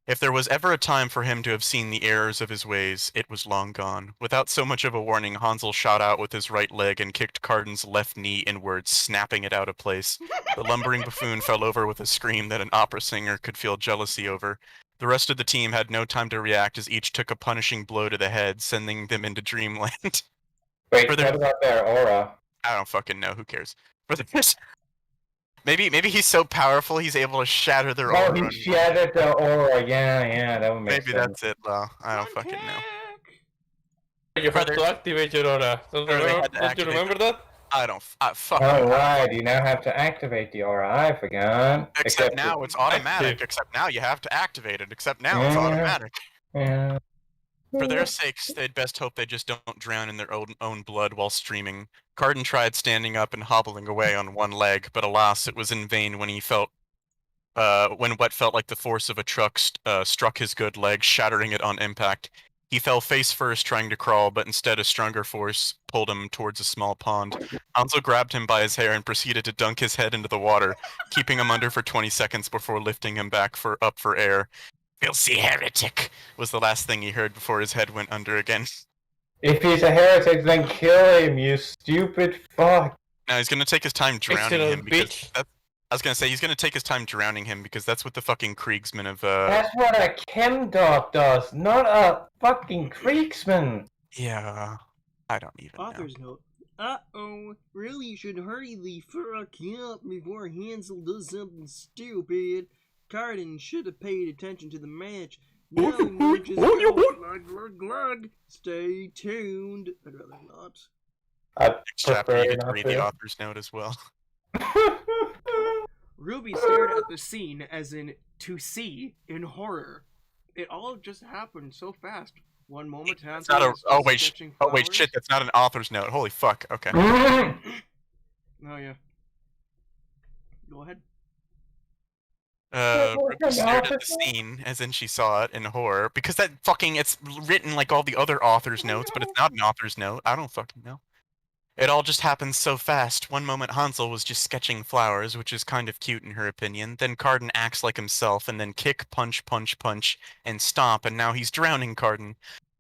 If there was ever a time for him to have seen the errors of his ways, it was long gone. Without so much of a warning, Hansel shot out with his right leg and kicked Carden's left knee inward, snapping it out of place. The lumbering buffoon fell over with a scream that an opera singer could feel jealousy over. The rest of the team had no time to react as each took a punishing blow to the head, sending them into dreamland. Wait, For their- what about their aura? I don't fucking know, who cares? For the Maybe he's so powerful he's able to shatter their Oh, aura. he shattered the aura. Yeah, that would make Maybe sense. that's it, though. I don't fucking know. You have Brother- to activate your aura. Don't Brother, they had to you activate remember that? I don't. Fuck. Oh, right, you now have to activate the aura. I forgot. Except now it's automatic. Active. Except now you have to activate it. Except now it's Yeah. automatic. Yeah. For their sakes, they'd best hope they just don't drown in their own blood while streaming. Carden tried standing up and hobbling away on one leg, but alas, it was in vain when when what felt like the force of a truck struck his good leg, shattering it on impact. He fell face first trying to crawl, but instead a stronger force pulled him towards a small pond. Hansel grabbed him by his hair and proceeded to dunk his head into the water, keeping him under for 20 seconds before lifting him back up for air. Filthy heretic was the last thing he heard before his head went under again. If he's a heretic, then kill him, you stupid fuck. Now he's gonna take his time drowning Excellent him because bitch. I was gonna say he's gonna take his time drowning him because that's what the fucking Kriegsman of That's what a chem dog does, not a fucking Kriegsman. yeah. I don't even know. Author's note. Uh-oh, really should hurry the fuck up before Hansel does something stupid. Carden should have paid attention to the match. Now he might just go glug. Stay tuned. I'd rather not. I Next chapter prefer you get to not read the to. author's note as well. Ruby stared at the scene, as in to see, in horror. It all just happened so fast. One moment It's Hansel not a was oh wait sketching oh wait flowers. shit, that's not an author's note. Holy fuck. Okay. Oh yeah. Go ahead. Ruby stared at the scene, as in she saw it in horror, because that fucking, it's written like all the other author's notes, but it's not an author's note. I don't fucking know. It all just happens so fast. One moment Hansel was just sketching flowers, which is kind of cute in her opinion. Then Carden acts like himself, and then kick, punch, and stomp, and now he's drowning Carden.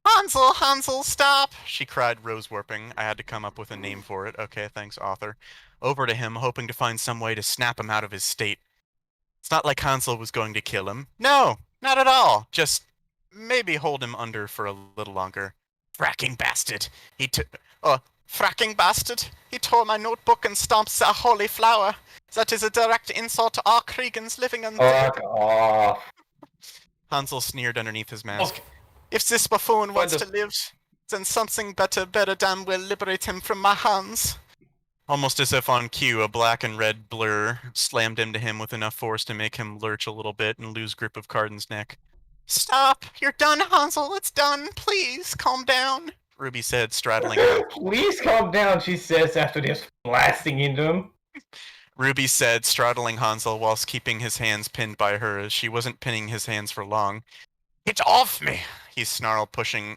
Hansel, stop! She cried, rose warping. I had to come up with a name for it. Okay, thanks, author. Over to him, hoping to find some way to snap him out of his state. It's not like Hansel was going to kill him. No, not at all. Just maybe hold him under for a little longer. Fracking bastard! Fracking bastard! He tore my notebook and stomps a holy flower. That is a direct insult to all Kriegans living on Fuck off. Hansel sneered underneath his mask. Okay. If this buffoon wants the- to live, then something better damn will liberate him from my hands. Almost as if on cue, a black and red blur slammed into him with enough force to make him lurch a little bit and lose grip of Cardin's neck. Stop! You're done, Hansel! It's done! Please, calm down! Ruby said, straddling him. Please calm down, she says after just blasting into him. Ruby said, straddling Hansel whilst keeping his hands pinned by her, as she wasn't pinning his hands for long. Get off me! He snarled, pushing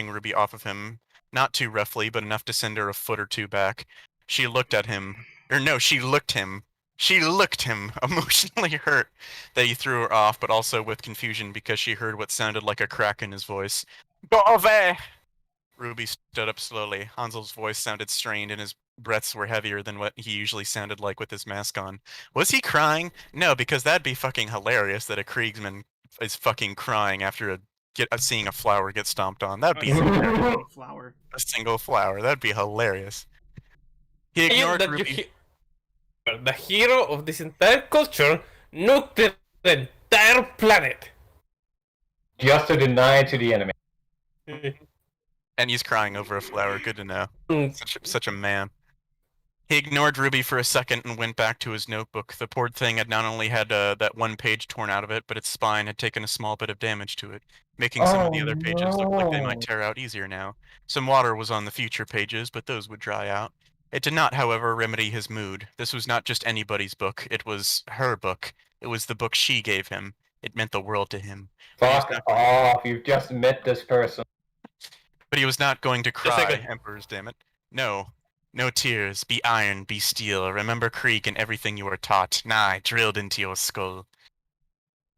Ruby off of him. Not too roughly, but enough to send her a foot or two back. She looked at him. She looked him. She looked him, emotionally hurt that he threw her off, but also with confusion because she heard what sounded like a crack in his voice. Go away! Ruby stood up slowly. Hansel's voice sounded strained and his breaths were heavier than what he usually sounded like with his mask on. Was he crying? No, because that'd be fucking hilarious that a Kriegsman is fucking crying after seeing a flower get stomped on. That'd be Flower. a single flower. That'd be hilarious. He ignored that Ruby. the hero of this entire culture nuked the entire planet. Just to deny it to the enemy. And he's crying over a flower. Good to know. Mm. Such a man. He ignored Ruby for a second and went back to his notebook. The poor thing had not only had that one page torn out of it, but its spine had taken a small bit of damage to it, making some of the other pages look like they might tear out easier now. Some water was on the future pages, but those would dry out. It did not, however, remedy his mood. This was not just anybody's book. It was her book. It was the book she gave him. It meant the world to him. Fuck off, you've just met this person. But he was not going to a cry, second. Emperors, damn it. No. No tears. Be iron, be steel. Remember Krieg and everything you were taught. Nigh, drilled into your skull.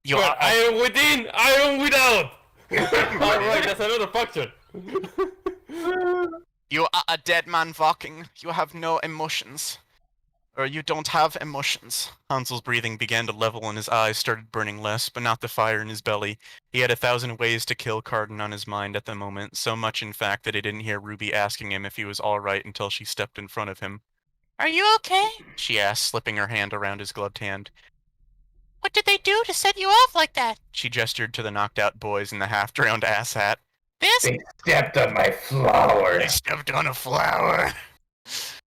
You Well, are iron within, iron without. Alright, that's another faction. You are a dead man walking. You have no emotions. Or you don't have emotions. Hansel's breathing began to level and his eyes started burning less, but not the fire in his belly. He had 1,000 ways to kill Cardin on his mind at the moment, so much in fact that he didn't hear Ruby asking him if he was alright until she stepped in front of him. Are you okay? She asked, slipping her hand around his gloved hand. What did they do to set you off like that? She gestured to the knocked out boys in the half-drowned ass hat. This? They stepped on my flower. They stepped on a flower.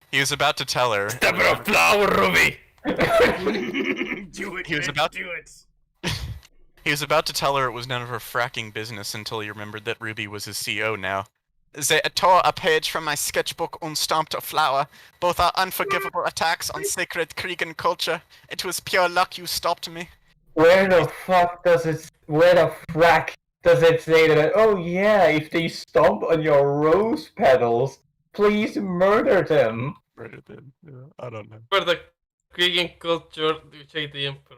He was about to tell her. Step on a flower, Ruby. Do it. He was man, about- do it. He was about to tell her it was none of her fracking business until he remembered that Ruby was his CO now. They tore a page from my sketchbook and stomped a flower. Both are unforgivable attacks on sacred Kriegan culture. It was pure luck you stopped me. Where the frack does it say that, oh yeah, if they stomp on your rose petals, please murder them? Murdered them. Yeah, I don't know. For the Kriegan culture, to check the Emperor.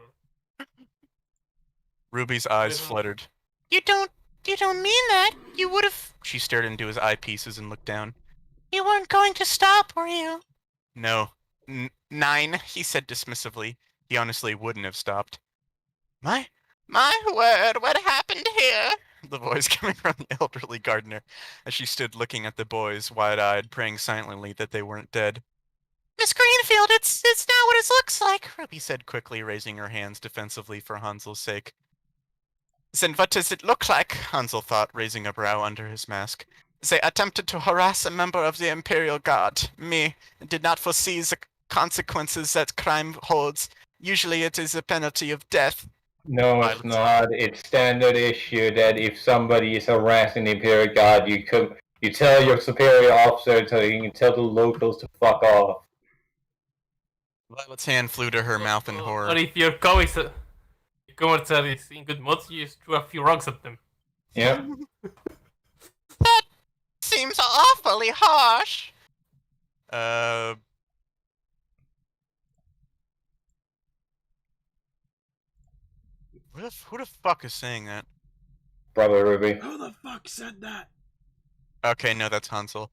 Ruby's eyes fluttered. You don't mean that? You would've... She stared into his eyepieces and looked down. You weren't going to stop, were you? No. 9, he said dismissively. He honestly wouldn't have stopped. My word, what happened here? The voice coming from the elderly gardener, as she stood looking at the boys, wide-eyed, praying silently that they weren't dead. Miss Greenfield, it's not what it looks like, Ruby said quickly, raising her hands defensively for Hansel's sake. Then what does it look like? Hansel thought, raising a brow under his mask. They attempted to harass a member of the Imperial Guard, me, and did not foresee the consequences that crime holds. Usually it is a penalty of death. No, it's not. It's standard issue that if somebody is harassing the Imperial Guard, you tell your superior officer so you can tell the locals to fuck off. Violet's hand flew to her mouth in horror. Or if your commercial is in good mood, you just throw a few rocks at them. Yep. That seems awfully harsh. Who the fuck is saying that? Probably Ruby. Who the fuck said that? Okay, no, that's Hansel.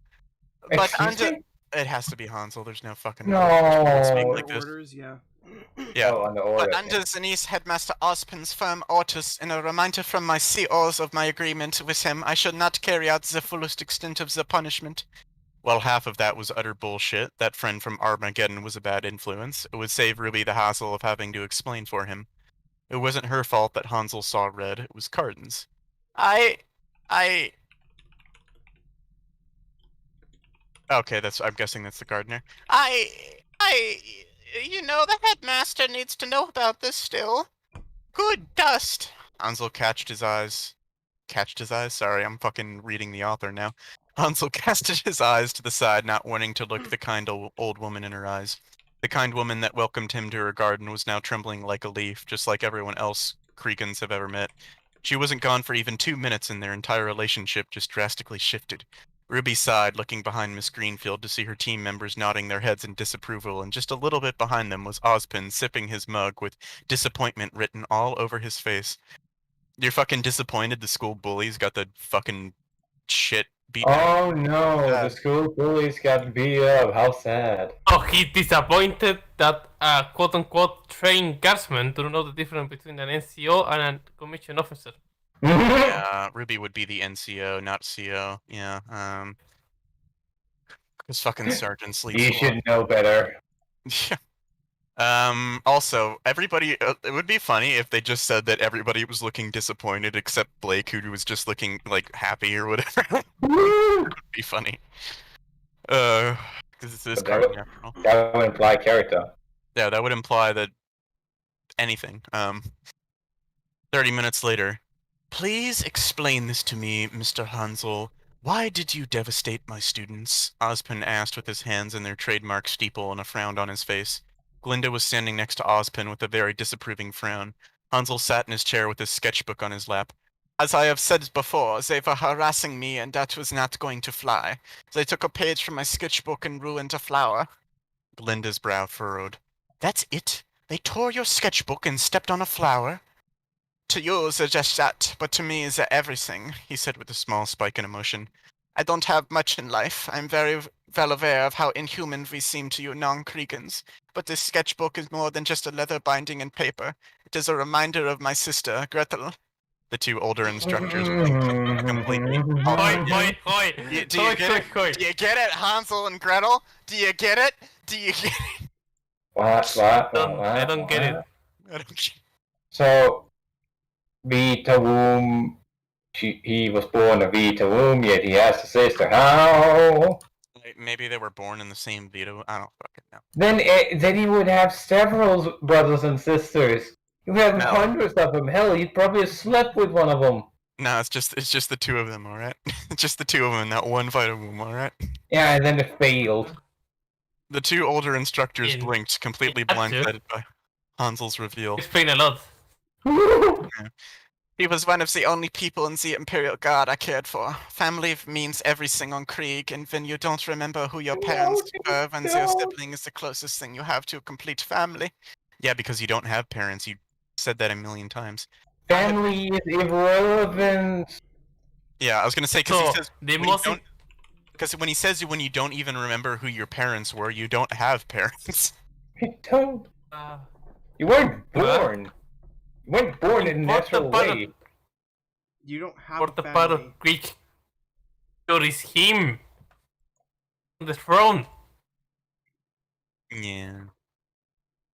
But Excuse me? it has to be Hansel. There's no fucking No. other person who would speak like this. Orders, yeah. Yeah. Oh, on the order. But under Zenith's Headmaster Ospin's firm orders, and a reminder from my COs of my agreement with him, I should not carry out the fullest extent of the punishment. Well, half of that was utter bullshit. That friend from Armageddon was a bad influence. It would save Ruby the hassle of having to explain for him. It wasn't her fault that Hansel saw red, it was Carden's. Okay, I'm guessing that's the gardener. You know, the headmaster needs to know about this still. Good dust. Hansel catched his eyes. Catched his eyes? Sorry, I'm fucking reading the author now. Hansel casted his eyes to the side, not wanting to look the kind old woman in her eyes. The kind woman that welcomed him to her garden was now trembling like a leaf, just like everyone else Kriegans have ever met. She wasn't gone for even 2 minutes, and their entire relationship just drastically shifted. Ruby sighed, looking behind Miss Greenfield to see her team members nodding their heads in disapproval, and just a little bit behind them was Ozpin sipping his mug with disappointment written all over his face. You're fucking disappointed the school bullies got the fucking shit beat out. Oh no, the school bullies got beat up. How sad. Oh, he's disappointed that a quote-unquote trained guardsman don't know the difference between an NCO and a commissioned officer. Yeah, Ruby would be the NCO, not CO. Yeah, because fucking Sergeant sleeps. You should know better. Yeah. Also, everybody, it would be funny if they just said that everybody was looking disappointed except Blake, who was just looking, like, happy or whatever. It would be funny. Because it's this cartoon after all. That would imply character. Yeah, that would imply that anything. 30 minutes later. Please explain this to me, Mr. Hansel. Why did you devastate my students? Ozpin asked with his hands in their trademark steeple and a frown on his face. Glinda was standing next to Ozpin with a very disapproving frown. Hansel sat in his chair with his sketchbook on his lap. As I have said before, they were harassing me and that was not going to fly. They took a page from my sketchbook and ruined a flower. Glinda's brow furrowed. That's it? They tore your sketchbook and stepped on a flower? To you, they're just that, but to me, they're everything, he said with a small spike in emotion. I don't have much in life. I'm very well aware of how inhuman we seem to you non-Kriegans, but this sketchbook is more than just a leather binding and paper. It is a reminder of my sister, Gretel. The two older instructors blinked completely. Hoi! Do you get it, Hansel and Gretel? Do you get it? Do you get it? What? I don't get it. I don't get it. So, Vita womb. He was born a Vita womb, yet he has a sister. How? Maybe they were born in the same Vita. I don't fucking know. Then he would have several brothers and sisters. You have hundreds of them. Hell, he'd probably have slept with one of them. No, it's just the two of them, alright? Just the two of them in that one Vita womb, alright? Yeah, and then it failed. The two older instructors blinked, completely blindsided by Hansel's reveal. Explain a lot. Yeah. He was one of the only people in the Imperial Guard I cared for. Family means everything on Krieg, and when you don't remember who your parents were, when their sibling is the closest thing you have to a complete family. Yeah, because you don't have parents. You said that a million times. Family is irrelevant. Yeah, I was gonna say because he says when he says when you don't even remember who your parents were, you don't have parents. You don't. You weren't born. You weren't born in a natural way. You don't have What a the family. part of Greek? There is him on the throne. Yeah.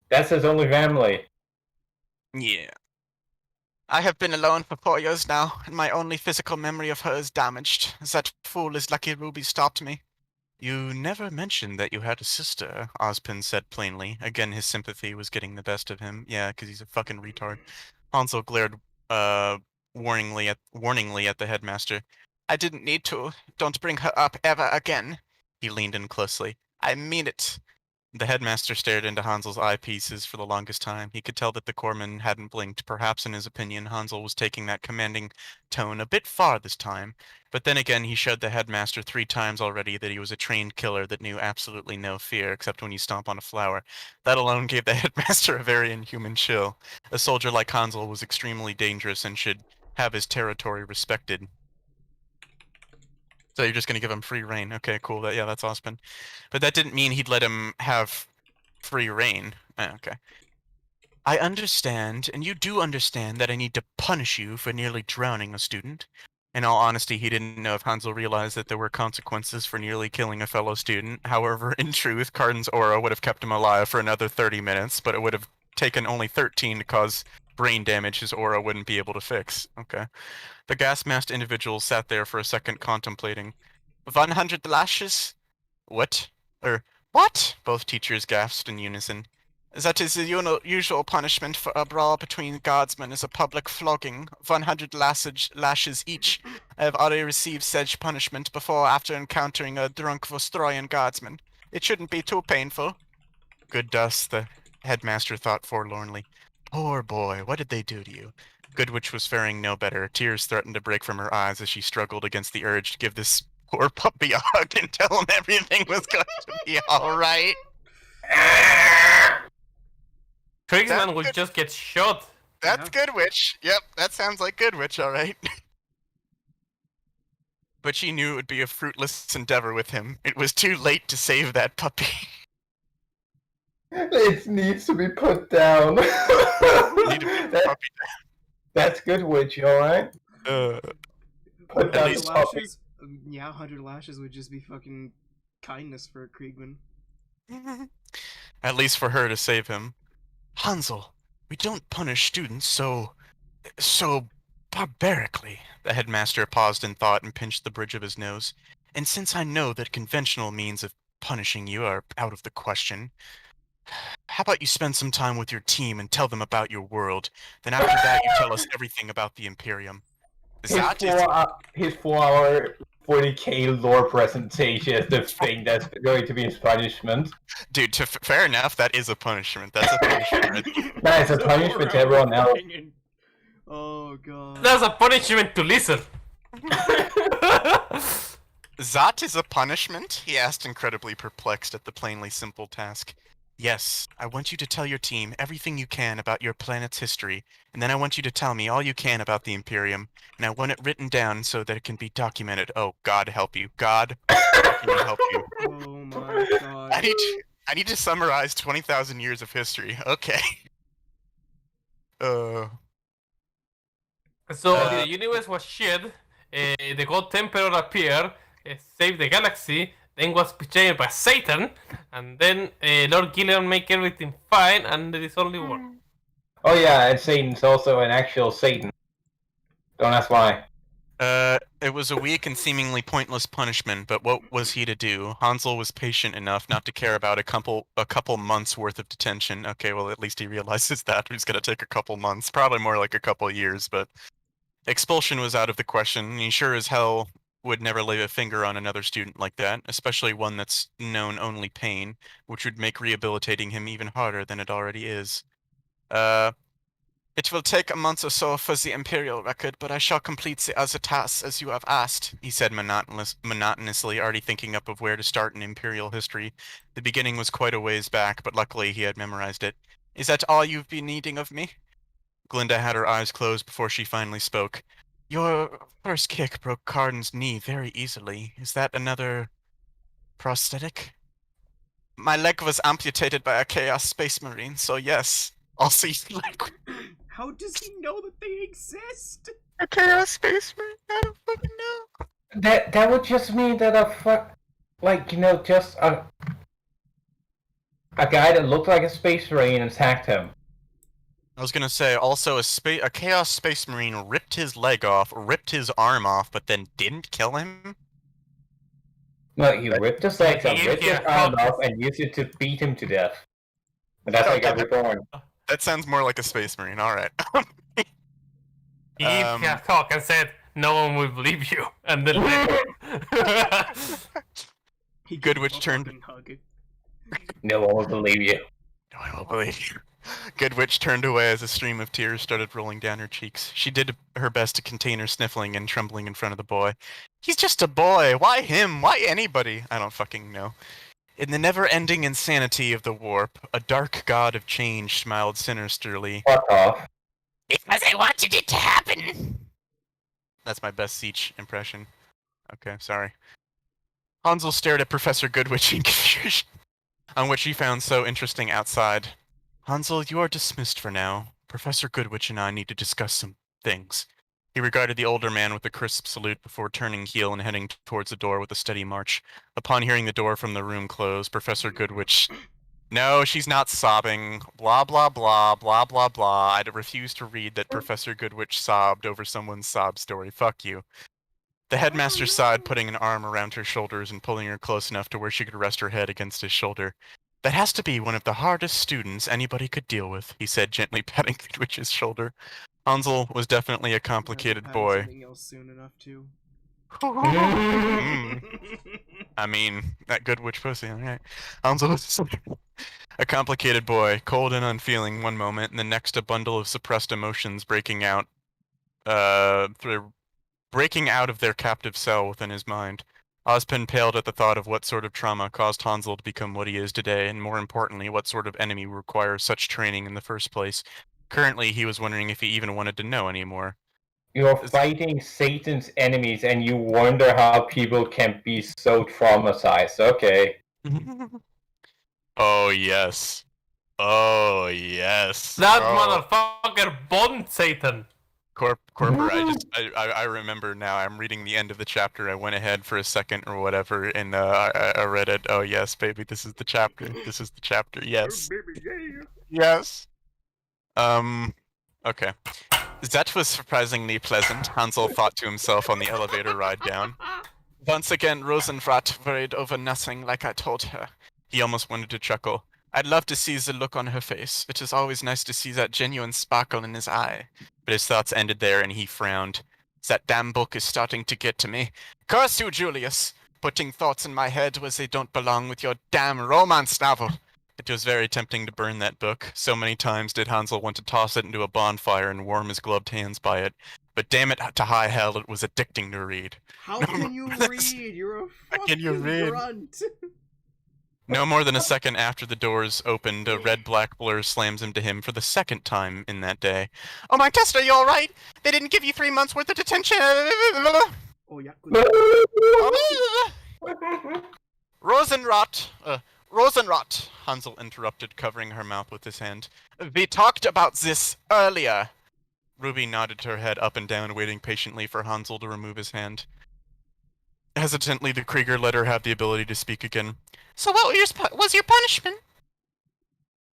That's his only family. Yeah. I have been alone for 4 years now, and my only physical memory of her is damaged. That fool is lucky Ruby stopped me. You never mentioned that you had a sister, Ozpin said plainly. Again, his sympathy was getting the best of him. Yeah, because he's a fucking retard. Hansel glared, warningly at the headmaster. I didn't need to. Don't bring her up ever again. He leaned in closely. I mean it. The headmaster stared into Hansel's eyepieces for the longest time. He could tell that the corpsman hadn't blinked. Perhaps in his opinion, Hansel was taking that commanding tone a bit far this time. But then again, he showed the headmaster 3 times already that he was a trained killer that knew absolutely no fear, except when you stomp on a flower. That alone gave the headmaster a very inhuman chill. A soldier like Hansel was extremely dangerous and should have his territory respected. So you're just going to give him free reign. Okay, cool. That's Ozpin. But that didn't mean he'd let him have free reign. Okay. I understand, and you do understand, that I need to punish you for nearly drowning a student. In all honesty, he didn't know if Hansel realized that there were consequences for nearly killing a fellow student. However, in truth, Cardin's aura would have kept him alive for another 30 minutes, but it would have taken only 13 to cause brain damage his aura wouldn't be able to fix. Okay. The gas-masked individual sat there for a second contemplating. 100 lashes? What? What? Both teachers gasped in unison. That is the usual punishment for a brawl between guardsmen is a public flogging. 100 lashes each. I have already received such punishment before after encountering a drunk Vostroyan guardsman. It shouldn't be too painful. Good dust, the headmaster thought forlornly. Poor boy, what did they do to you? Goodwitch was faring no better. Tears threatened to break from her eyes as she struggled against the urge to give this poor puppy a hug and tell him everything was going to be alright. Kriegsman will just get shot. That's Goodwitch. Yep, that sounds like Goodwitch, alright. But she knew it would be a fruitless endeavor with him. It was too late to save that puppy. It needs to be put down. That's good, witch, alright? Put down least the puppy. Lashes? Yeah, 100 lashes would just be fucking kindness for Kriegsman. At least for her to save him. Hansel, we don't punish students so barbarically. The headmaster paused in thought and pinched the bridge of his nose. And since I know that conventional means of punishing you are out of the question, how about you spend some time with your team and tell them about your world? Then after that you tell us everything about the Imperium. His 4-hour 40k lore presentation is the thing that's going to be his punishment. Dude, fair enough, that is a punishment. That's a punishment. That's a punishment to everyone else. Oh god. That's a punishment to listen. That is a punishment? He asked, incredibly perplexed at the plainly simple task. Yes, I want you to tell your team everything you can about your planet's history, and then I want you to tell me all you can about the Imperium, and I want it written down so that it can be documented. Oh, God help you. God help you. Oh my god. I need to summarize 20,000 years of history. Okay. So the universe was shed, the God Emperor appeared, saved the galaxy, then was betrayed by Satan, and then Lord Gillian make everything fine, and there is only one. Oh yeah, and Satan's also an actual Satan. Don't ask why. It was a weak and seemingly pointless punishment, but what was he to do? Hansel was patient enough not to care about a couple months worth of detention. Okay, well at least he realizes that. It's gonna take a couple months, probably more like a couple years, but expulsion was out of the question, and he sure as hell would never lay a finger on another student like that, especially one that's known only pain, which would make rehabilitating him even harder than it already is. It will take a month or so for the Imperial record, but I shall complete the other tasks as you have asked, he said monotonously, already thinking up of where to start in Imperial history. The beginning was quite a ways back, but luckily he had memorized it. Is that all you've been needing of me? Glinda had her eyes closed before she finally spoke. Your first kick broke Cardin's knee very easily. Is that another prosthetic? My leg was amputated by a Chaos Space Marine, so yes. I'll see you later. How does he know that they exist? A Chaos Space Marine? I don't fucking know. That would just mean that just a guy that looked like a space marine attacked him. I was gonna say, also, a Chaos Space Marine ripped his leg off, ripped his arm off, but then didn't kill him? No, he ripped his legs off, ripped his arm off, and used it to beat him to death. And that's how he got reborn. That sounds more like a Space Marine, alright. He gave a talk and said, no one will believe you. And then Goodwitch turned... No one will believe you. No one will believe you. Goodwitch turned away as a stream of tears started rolling down her cheeks. She did her best to contain her sniffling and trembling in front of the boy. He's just a boy. Why him? Why anybody? I don't fucking know. In the never-ending insanity of the warp, a dark god of change smiled sinisterly. Fuck off. Because I wanted it to happen. That's my best Siege impression. Okay, sorry. Hansel stared at Professor Goodwitch in confusion, on which he found so interesting outside. Hansel, you are dismissed for now. Professor Goodwitch and I need to discuss some things. He regarded the older man with a crisp salute before turning heel and heading towards the door with a steady march. Upon hearing the door from the room close, Professor Goodwitch... No, she's not sobbing. Blah, blah, blah, blah, blah, blah. I'd refuse to read that Professor Goodwitch sobbed over someone's sob story. Fuck you. The headmaster sighed, putting an arm around her shoulders and pulling her close enough to where she could rest her head against his shoulder. That has to be one of the hardest students anybody could deal with, he said, gently patting Goodwitch's shoulder. Hansel was definitely a complicated boy. Something else soon enough too. I mean, that Goodwitch pussy, alright. Hansel was a complicated boy, cold and unfeeling one moment, and the next a bundle of suppressed emotions breaking out of their captive cell within his mind. Ozpin paled at the thought of what sort of trauma caused Hansel to become what he is today, and more importantly, what sort of enemy requires such training in the first place. Currently, he was wondering if he even wanted to know anymore. You're fighting Satan's enemies, and you wonder how people can be so traumatized. Okay. Oh, yes. Oh, yes. That Oh. motherfucker bond Satan. Corper, I remember now. I'm reading the end of the chapter. I went ahead for a second or whatever, and I read it. Oh yes, baby, this is the chapter. This is the chapter. Yes. Yes. Okay. That was surprisingly pleasant, Hansel thought to himself on the elevator ride down. Once again, Rosenrat worried over nothing like I told her. He almost wanted to chuckle. I'd love to see the look on her face. It is always nice to see that genuine sparkle in his eye. But his thoughts ended there, and he frowned. That damn book is starting to get to me. Curse you, Julius! Putting thoughts in my head where they don't belong with your damn romance novel. It was very tempting to burn that book. So many times did Hansel want to toss it into a bonfire and warm his gloved hands by it. But damn it to high hell, it was addicting to read. How can you read? You're a fucking grunt. No more than a second after the doors opened, a red-black blur slams into him for the second time in that day. Oh my Tester, you alright? They didn't give you 3 months worth of detention. Oh, yeah. Rosenrot, Hansel interrupted, covering her mouth with his hand. We talked about this earlier. Ruby nodded her head up and down, waiting patiently for Hansel to remove his hand. Hesitantly, the Krieger let her have the ability to speak again. So what was your punishment?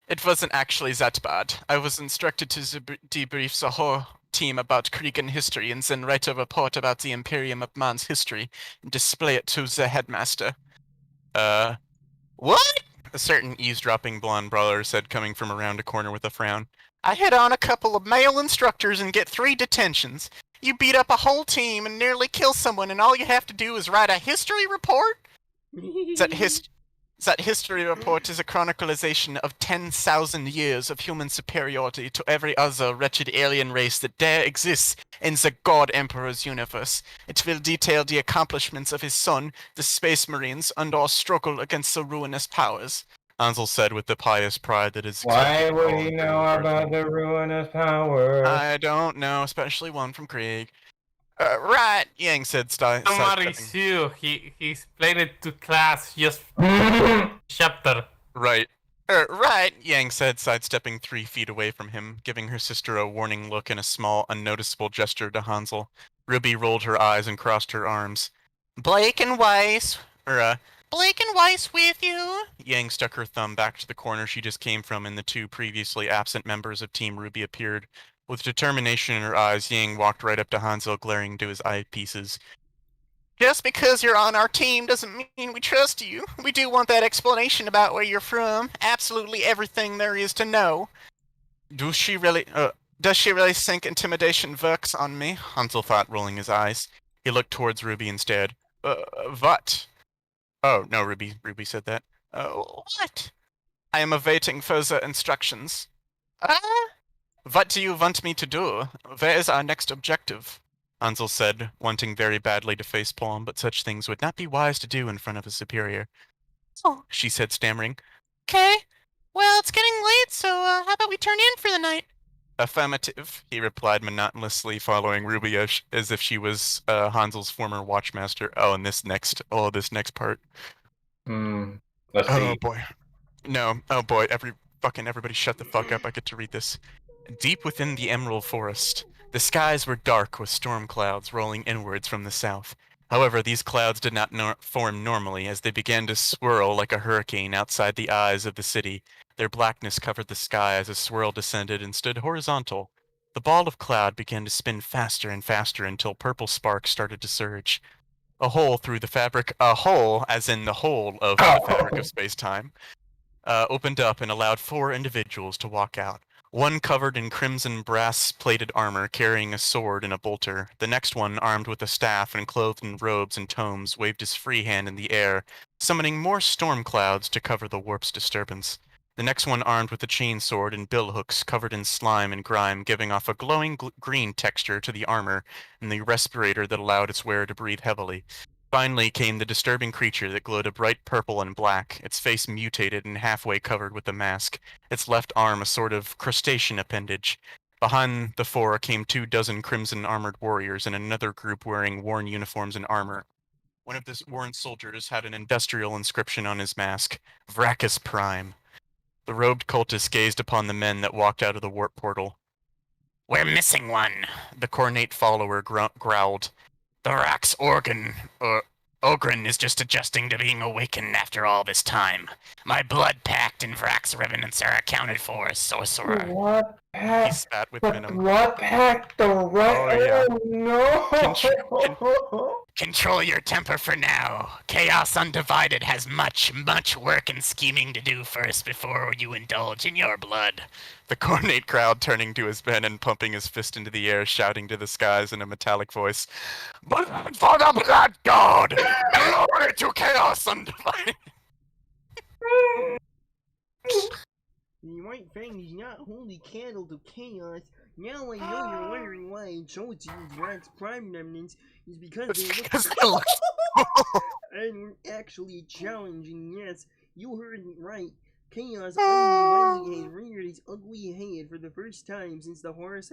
It wasn't actually that bad. I was instructed to debrief the whole team about Kriegan history and then write a report about the Imperium of Man's history and display it to the headmaster. What? A certain eavesdropping blonde brawler said, coming from around a corner with a frown. I hit on a couple of male instructors and get 3 detentions. You beat up a whole team and nearly kill someone, and all you have to do is write a history report? That history report is a chronicalization of 10,000 years of human superiority to every other wretched alien race that dare exists in the God Emperor's universe. It will detail the accomplishments of his son, the Space Marines, and our struggle against the ruinous powers. Hansel said with the pious pride that is... Why would he know about the ruinous powers? I don't know, especially one from Krieg. Right, Yang said. Somebody sue. He explained it to class just chapter. Right. Right, Yang said, sidestepping 3 feet away from him, giving her sister a warning look and a small, unnoticeable gesture to Hansel. Ruby rolled her eyes and crossed her arms. Blake and Weiss with you? Yang stuck her thumb back to the corner she just came from, and the 2 previously absent members of Team RWBY appeared. With determination in her eyes, Yang walked right up to Hansel, glaring into his eyepieces. Just because you're on our team doesn't mean we trust you. We do want that explanation about where you're from. Absolutely everything there is to know. Does she really think intimidation works on me? Hansel thought, rolling his eyes. He looked towards Ruby instead. What? Oh, no, Ruby said that. What? I am awaiting further instructions. What do you want me to do? Where is our next objective? Hansel said, wanting very badly to facepalm, but such things would not be wise to do in front of a superior. Oh, she said, stammering. Okay. Well, it's getting late, so how about we turn in for the night? Affirmative, he replied monotonously, following Ruby as if she was Hansel's former watchmaster. Oh, and this next part. Let's see. Oh boy. No, oh boy, Fucking everybody shut the fuck up, I get to read this. Deep within the Emerald Forest, the skies were dark with storm clouds rolling inwards from the south. However, these clouds did not form normally as they began to swirl like a hurricane outside the eyes of the city. Their blackness covered the sky as a swirl descended and stood horizontal. The ball of cloud began to spin faster and faster until purple sparks started to surge. A hole, as in the hole of the fabric of space-time, opened up and allowed 4 individuals to walk out. One covered in crimson brass-plated armor, carrying a sword and a bolter. The next one, armed with a staff and clothed in robes and tomes, waved his free hand in the air, summoning more storm clouds to cover the warp's disturbance. The next one armed with a chainsword and billhooks covered in slime and grime, giving off a glowing green texture to the armor and the respirator that allowed its wearer to breathe heavily. Finally came the disturbing creature that glowed a bright purple and black, its face mutated and halfway covered with a mask, its left arm a sort of crustacean appendage. Behind the 4 came 24 crimson-armored warriors and another group wearing worn uniforms and armor. One of the worn soldiers had an industrial inscription on his mask, Vracus Prime. The robed cultist gazed upon the men that walked out of the warp portal. "We're missing one," the cornate follower growled. "The Rax Ogren is just adjusting to being awakened after all this time. My blood pact and Vrax revenants are accounted for, sorcerer." What He pact? spat with But venom. what pact? The right? Oh, yeah. No! Control your temper for now. Chaos Undivided has much work and scheming to do first before you indulge in your blood. The cornate crowd turning to his men and pumping his fist into the air, shouting to the skies in a metallic voice, "Blood for the Blood God! Glory to Chaos Undivided!" You might find he's not holy candle to chaos. Now I know you're wondering why I chose to use Rax Prime Remnants is because they look and were actually challenging. Yes, you heard it right. Chaos Undivided has reared its ugly head for the first time since the horse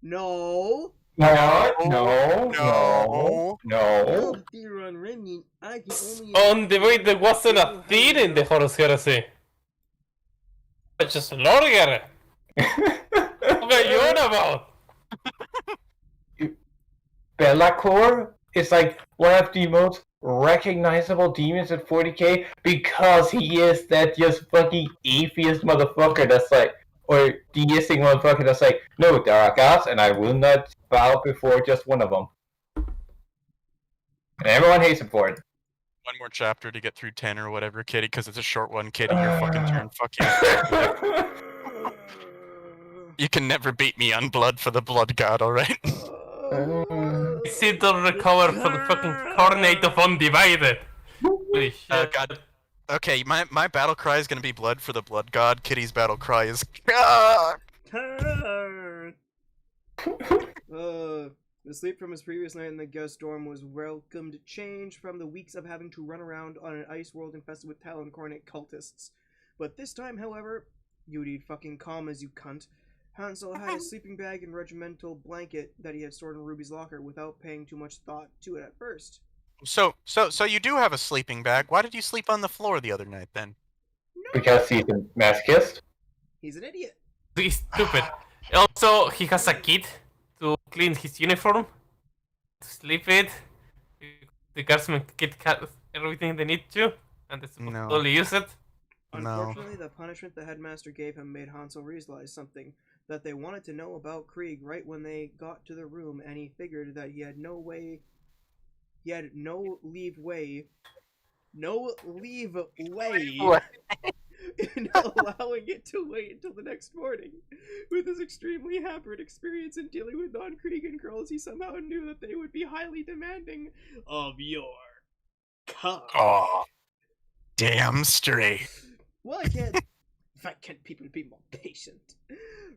No! What? No. Now theater on Remnant, I can only... On the way, there wasn't a theater in the Horus Heresy. It's just Lorgar. What are you on about? Be'lakor is like one of the most recognizable demons at 40k because he is that just fucking atheist motherfucker that's like, or deistic motherfucker that's like, no, there are gods and I will not bow before just one of them. And everyone hates him for it. One more chapter to get through 10 or whatever, Kitty, because it's a short one, Kitty. Your fucking turn. Fuck you. You can never beat me on blood for the blood god, alright? Sit don't recover for the fucking Cornate of Undivided. Holy shit. God. Okay, my battle cry is gonna be blood for the blood god. Kitty's battle cry is God. Asleep from his previous night in the guest dorm was welcomed change from the weeks of having to run around on an ice world infested with Talon Cornate cultists. But this time, however, you'd fucking calm as you cunt. Hansel had a sleeping bag and regimental blanket that he had stored in Ruby's locker without paying too much thought to it at first. So you do have a sleeping bag. Why did you sleep on the floor the other night then? Because he's a masochist? He's an idiot. He's stupid. Also, he has a kit to clean his uniform, to sleep it. The guardsmen kit has everything they need to, and they supposed to only use it. Unfortunately, the punishment the headmaster gave him made Hansel realize something that they wanted to know about Krieg right when they got to the room, and he figured that he had no leave way in allowing it to wait until the next morning. With his extremely hampered experience in dealing with non-Kriegan girls, he somehow knew that they would be highly demanding of your cock. Oh, damn straight. Why can't people be more patient?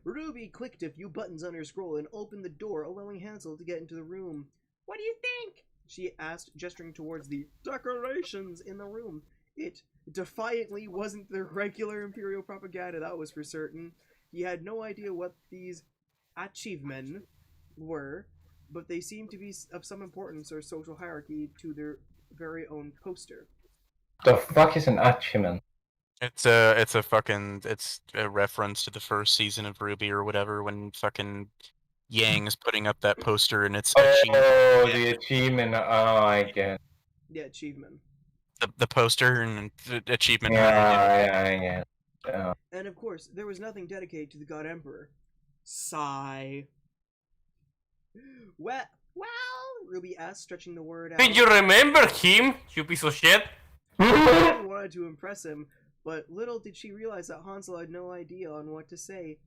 Ruby clicked a few buttons on her scroll and opened the door, allowing Hansel to get into the room. "What do you think?" she asked, gesturing towards the decorations in the room. It defiantly wasn't the regular Imperial propaganda, that was for certain. He had no idea what these achievements were, but they seemed to be of some importance or social hierarchy to their very own poster. The fuck is an achievement? It's a reference to the first season of RWBY or whatever when fucking Yang is putting up that poster and it's achievement. Oh, the achievement. Oh, I get. Yeah, achievement. The poster and the achievement. Yeah, I get. And of course, there was nothing dedicated to the God Emperor. Sigh. Well, Ruby asked, stretching the word out. Did you remember him, you piece of shit? She wanted to impress him, but little did she realize that Hansel had no idea on what to say.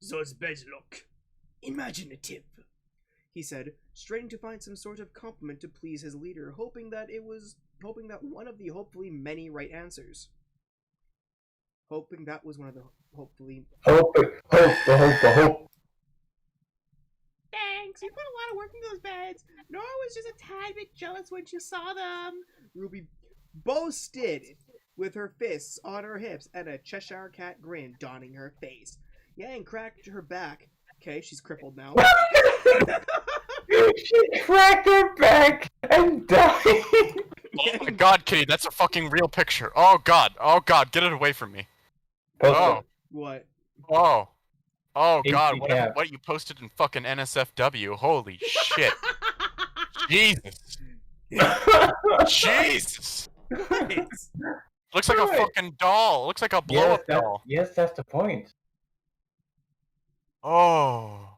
Those beds look imaginative. He said, straining to find some sort of compliment to please his leader, hoping that one of the hopefully many right answers. Hoping that was one of the hopefully. Hope. Thanks, you put a lot of work into those beds. Nora was just a tad bit jealous when she saw them. Ruby boasted with her fists on her hips and a Cheshire cat grin donning her face. Yang cracked her back. Okay, she's crippled now. She cracked her back and died. Oh my god, Kitty, that's a fucking real picture. Oh god, get it away from me. Oh, What? oh god, HDTF. what you posted in fucking NSFW? Holy shit. Jesus. Jesus. Nice. Looks like a Right. fucking doll. Looks like a blow-up doll. Yes, that's the point. Oh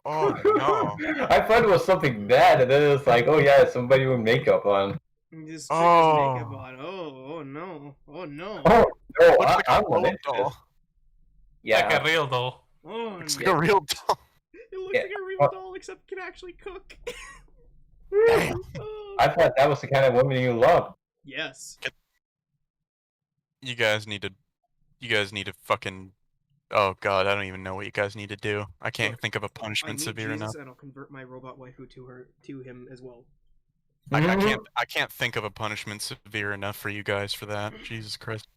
no. I thought it was something bad, and then it was like, oh yeah, somebody with makeup on. This Oh. makeup on. Oh no. Oh no. Oh no, Looks like a I'm blow-up into this. doll. Yeah. Like a real doll. Oh Looks no. like a real doll. It looks Yeah. like a real doll, except it can actually cook. Damn. Oh. I thought that was the kind of woman you love. Yes. You guys need to fucking. Oh god, I don't even know what you guys need to do. I can't Look, think of a I punishment need severe Jesus, enough. and I'll convert my robot waifu to him as well. I can't think of a punishment severe enough for you guys for that. Jesus Christ.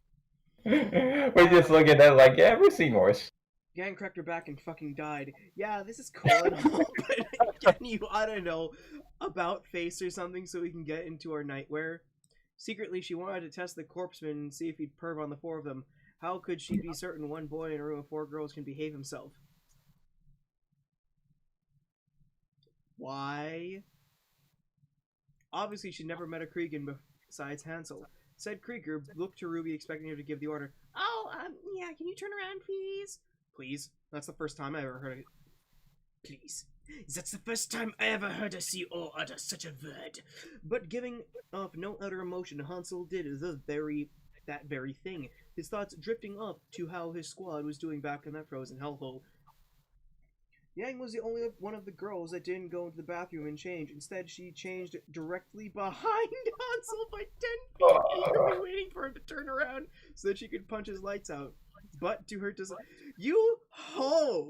We're just looking at it like, yeah, we've seen worse. Gang cracked her back and fucking died. Yeah, this is cool and all, but can you, I don't know, about face or something so we can get into our nightwear? Secretly, she wanted to test the Korpsman and see if he'd perv on the four of them. How could she be certain one boy in a room of four girls can behave himself? Why? Obviously, she'd never met a Kriegsman besides Hansel. Said Krieger looked to Ruby, expecting her to give the order. Oh, yeah, can you turn around, please? Please? That's the first time I ever heard it. Please. That's the first time I ever heard her see or utter such a word. But giving off no other emotion, Hansel did that very thing. His thoughts drifting up to how his squad was doing back in that frozen hellhole. Yang was the only one of the girls that didn't go into the bathroom and change. Instead, she changed directly behind Hansel by 10 feet, eagerly waiting for him to turn around so that she could punch his lights out. But to her you ho!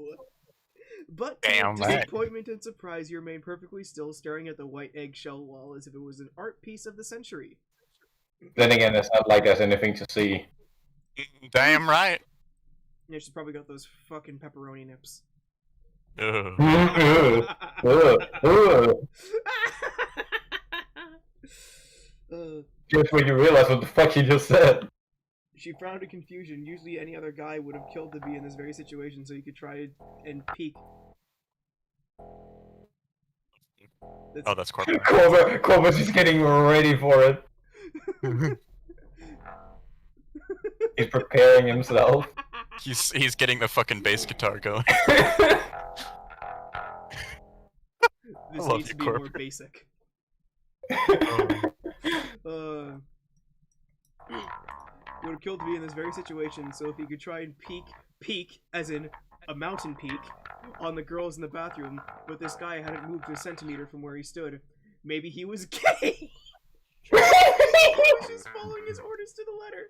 But to Damn her right. disappointment and surprise, you remained perfectly still, staring at the white eggshell wall as if it was an art piece of the century. Then again, it's not like there's anything to see. Damn right. Yeah, she's probably got those fucking pepperoni nips. Ugh. Ugh, ugh. Just when you realize what the fuck you just said. She frowned in confusion. Usually any other guy would have killed to be in this very situation so you could try and peek. Oh, that's corporate. Corvus is getting ready for it. He's preparing himself. He's getting the fucking bass guitar going. This love needs you, to be more Corp. basic. Would have killed to be in this very situation, so if he could try and peek, as in a mountain peak, on the girls in the bathroom, but this guy hadn't moved a centimeter from where he stood, maybe he was gay! He was just following his orders to the letter.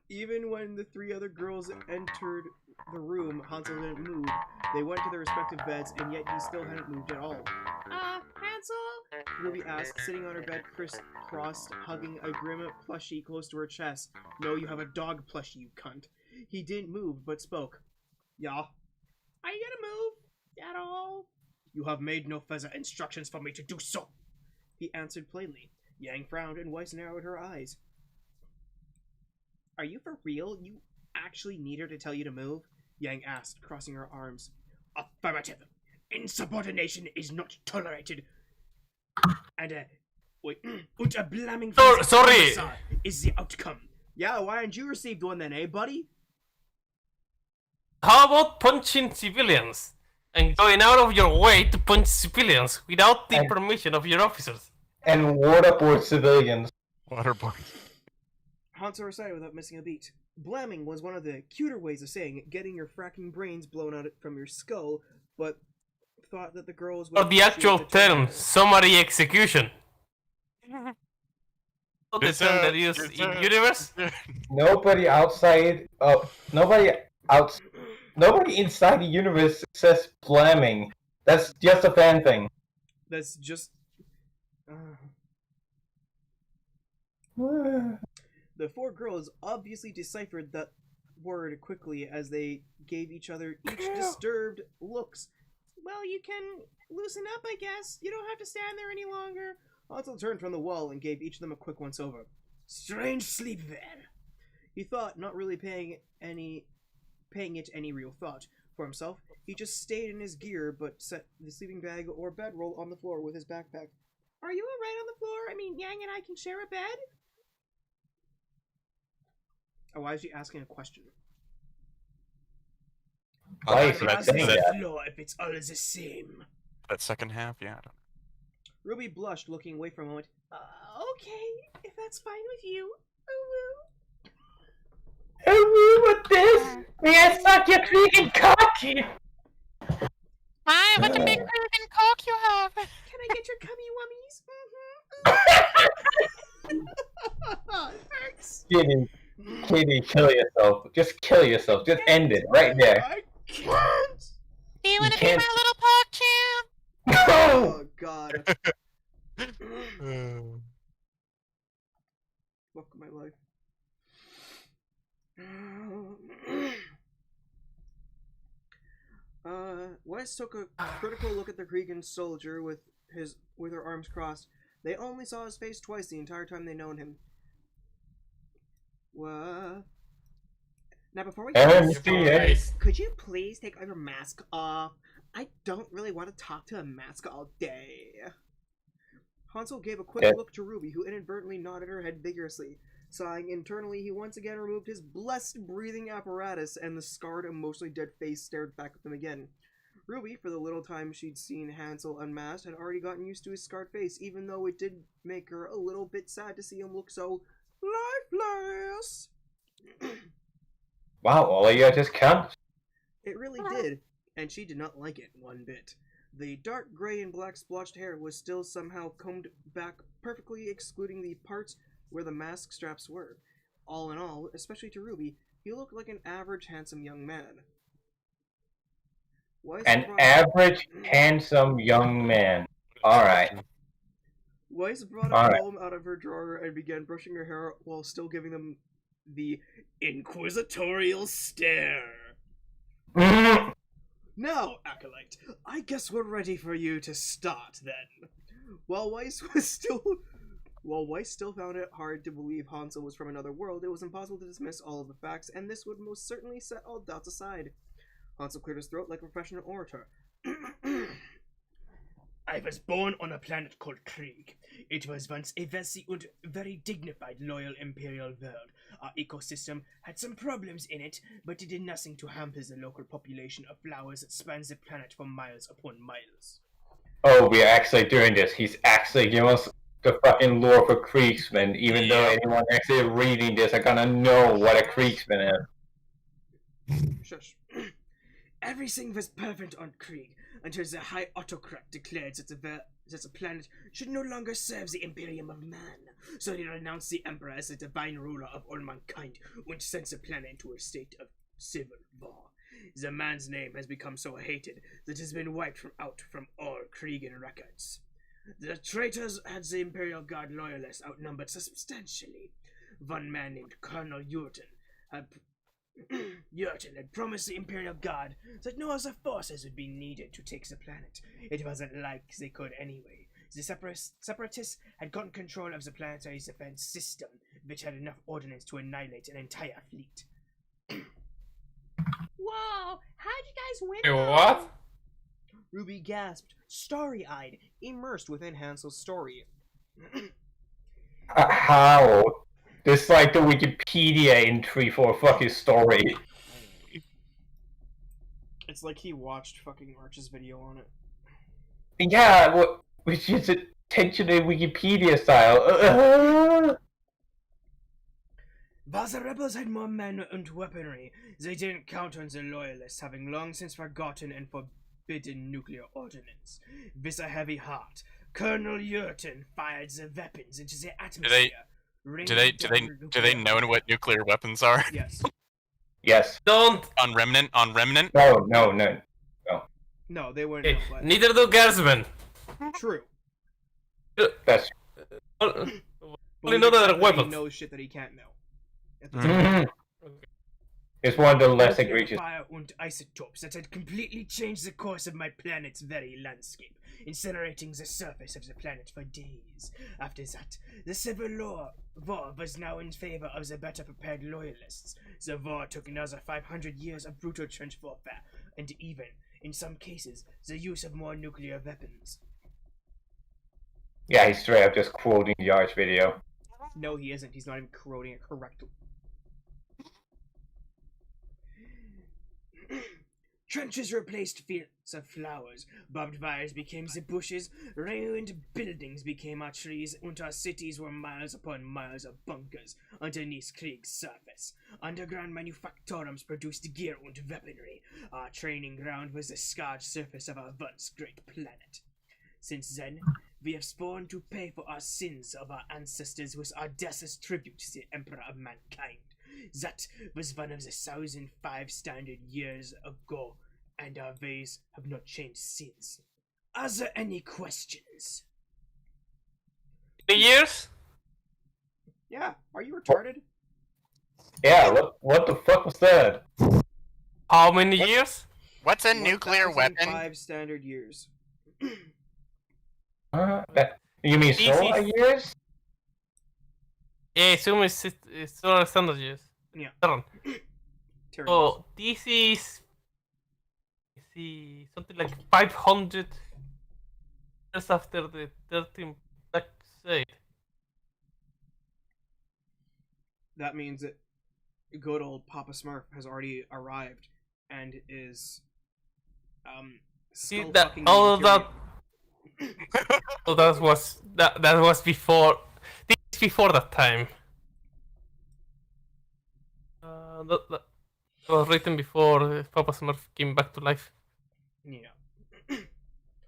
Even when the three other girls entered the room, Hansel didn't move. They went to their respective beds, and yet he still hadn't moved at all. Hansel? Ruby asked, sitting on her bed crisscrossed, hugging a grim plushie close to her chest. No, you have a dog plushie, you cunt. He didn't move, but spoke. Yeah? Are you gonna move? At all? You have made no further instructions for me to do so. He answered plainly. Yang frowned and Weiss narrowed her eyes. Are you for real? You actually need her to tell you to move? Yang asked, crossing her arms. Affirmative. Insubordination is not tolerated. And a blaming Sorry. is the outcome. Yeah, why hadn't you received one then, eh, buddy? How about punching civilians? And going out of your way to punch civilians without the permission of your officers? And waterboard civilians. Waterboard. Hanzo recited without missing a beat. Blamming was one of the cuter ways of saying it, getting your fracking brains blown out from your skull, but thought that the girls would Or the actual term, summary execution. Not the term that used in universe? Nobody inside the universe says blamming. That's just a fan thing. That's just... The four girls obviously deciphered that word quickly as they gave each other disturbed looks. Well, you can loosen up, I guess. You don't have to stand there any longer. Hansel turned from the wall and gave each of them a quick once-over. Strange sleep there. He thought, not really paying it any real thought. For himself, he just stayed in his gear, but set the sleeping bag or bedroll on the floor with his backpack. Are you alright on the floor? I mean, Yang and I can share a bed? Oh, why is he asking a question? Why is he saying that? Floor if it's all the same. That second half, yeah. I don't know. RWBY blushed, looking away for a moment. Okay, if that's fine with you. With this? May I suck your freaking cocky? My, what a big freaking cock you have! Can I get your cummy wummies? Thanks. Kitty, kill yourself. Just kill yourself. Just end it right there. I can't. Do you want to be can't- my little paw champ? No! Oh, God. Fuck my life. West took a critical look at the Kriegsman soldier with her arms crossed. They only saw his face twice the entire time they known him. What? Now before we could you please take your mask off? I don't really want to talk to a mask all day. Hansel gave a quick look to RWBY, who inadvertently nodded her head vigorously. Sighing internally, he once again removed his blessed breathing apparatus, and the scarred, emotionally dead face stared back at them again. RWBY, for the little time she'd seen Hansel unmasked, had already gotten used to his scarred face, even though it did make her a little bit sad to see him look so lifeless. Wow, all of you just counts. It really did, and she did not like it one bit. The dark gray and black splotched hair was still somehow combed back perfectly, excluding the parts where the mask straps were. All in all, especially to RWBY, he looked like an average handsome young man. An average handsome young man. Alright. Weiss brought a comb out of her drawer and began brushing her hair while still giving them the inquisitorial stare. Now, Acolyte, I guess we're ready for you to start then. While Weiss still found it hard to believe Hansel was from another world, it was impossible to dismiss all of the facts, and this would most certainly set all doubts aside. Hansel cleared his throat like a professional orator. I was born on a planet called Krieg. It was once a vast and very dignified, loyal imperial world. Our ecosystem had some problems in it, but it did nothing to hamper the local population of flowers that spans the planet for miles upon miles. Oh, we are actually doing this. He's actually giving us the fucking lore for Kriegsman, even though anyone actually reading this are gonna know what a Kriegsman is. Shush. Everything was perfect on Krieg until the High Autocrat declared that the planet should no longer serve the Imperium of Man. So he renounced the Emperor as the divine ruler of all mankind and sent the planet into a state of civil war. The man's name has become so hated that it has been wiped out from all Kriegan records. The traitors had the Imperial Guard loyalists outnumbered substantially. One man named Colonel Yurton had promised the Imperial Guard that no other forces would be needed to take the planet. It wasn't like they could anyway. The Separatists had gotten control of the planetary defense system, which had enough ordnance to annihilate an entire fleet. Whoa! How'd you guys win? Wait, what? Ruby gasped, starry-eyed, immersed within Hansel's story. How? This is like the Wikipedia entry for a fucking story. It's like he watched fucking Arch's video on it. Yeah, which is intentionally Wikipedia style. While the rebels had more men and weaponry, they didn't count on the loyalists having long since forgotten and forbidden nuclear ordnance. With a heavy heart, Colonel Yurton fired the weapons into the atmosphere. Do they know what nuclear weapons are? Yes. Yes. Don't. On Remnant? No. No, they weren't. Hey, No, but neither do Kriegsman. true. That's. Only Believe know it, that they're he weapons. knows shit that he can't know. At the Mhm. It's one of the less Nuclear egregious. fire and isotopes that had completely changed the course of my planet's very landscape, incinerating the surface of the planet for days. After that, the Civil War was now in favor of the better prepared loyalists. The war took another 500 years of brutal trench warfare, and even, in some cases, the use of more nuclear weapons. Yeah, he's straight up just quoting the Arch video. No, he isn't. He's not even quoting it correctly. Trenches replaced fields of flowers, barbed wires became the bushes, ruined buildings became our trees, and our cities were miles upon miles of bunkers underneath Krieg's surface. Underground manufactorums produced gear and weaponry. Our training ground was the scarred surface of our once great planet. Since then, we have sworn to pay for our sins of our ancestors with audacious tribute to the Emperor of Mankind. That was one of the 1,005 standard years ago, and our ways have not changed since. Are there any questions? 3 years? Yeah, are you retarded? Yeah, what the fuck was that? How many years? What's a nuclear weapon? 1,005 standard years. You mean Easy. solar years? Yeah, I assume it's solar standard years. Yeah. Turn. Terran So this is, let's see, something like 500 years after the 13th Black Crusade. That means that good old Papa Smurf has already arrived and is See skull that fucking all of the that. So that was before. This is before that time. That was written before Papa Smurf came back to life. Yeah.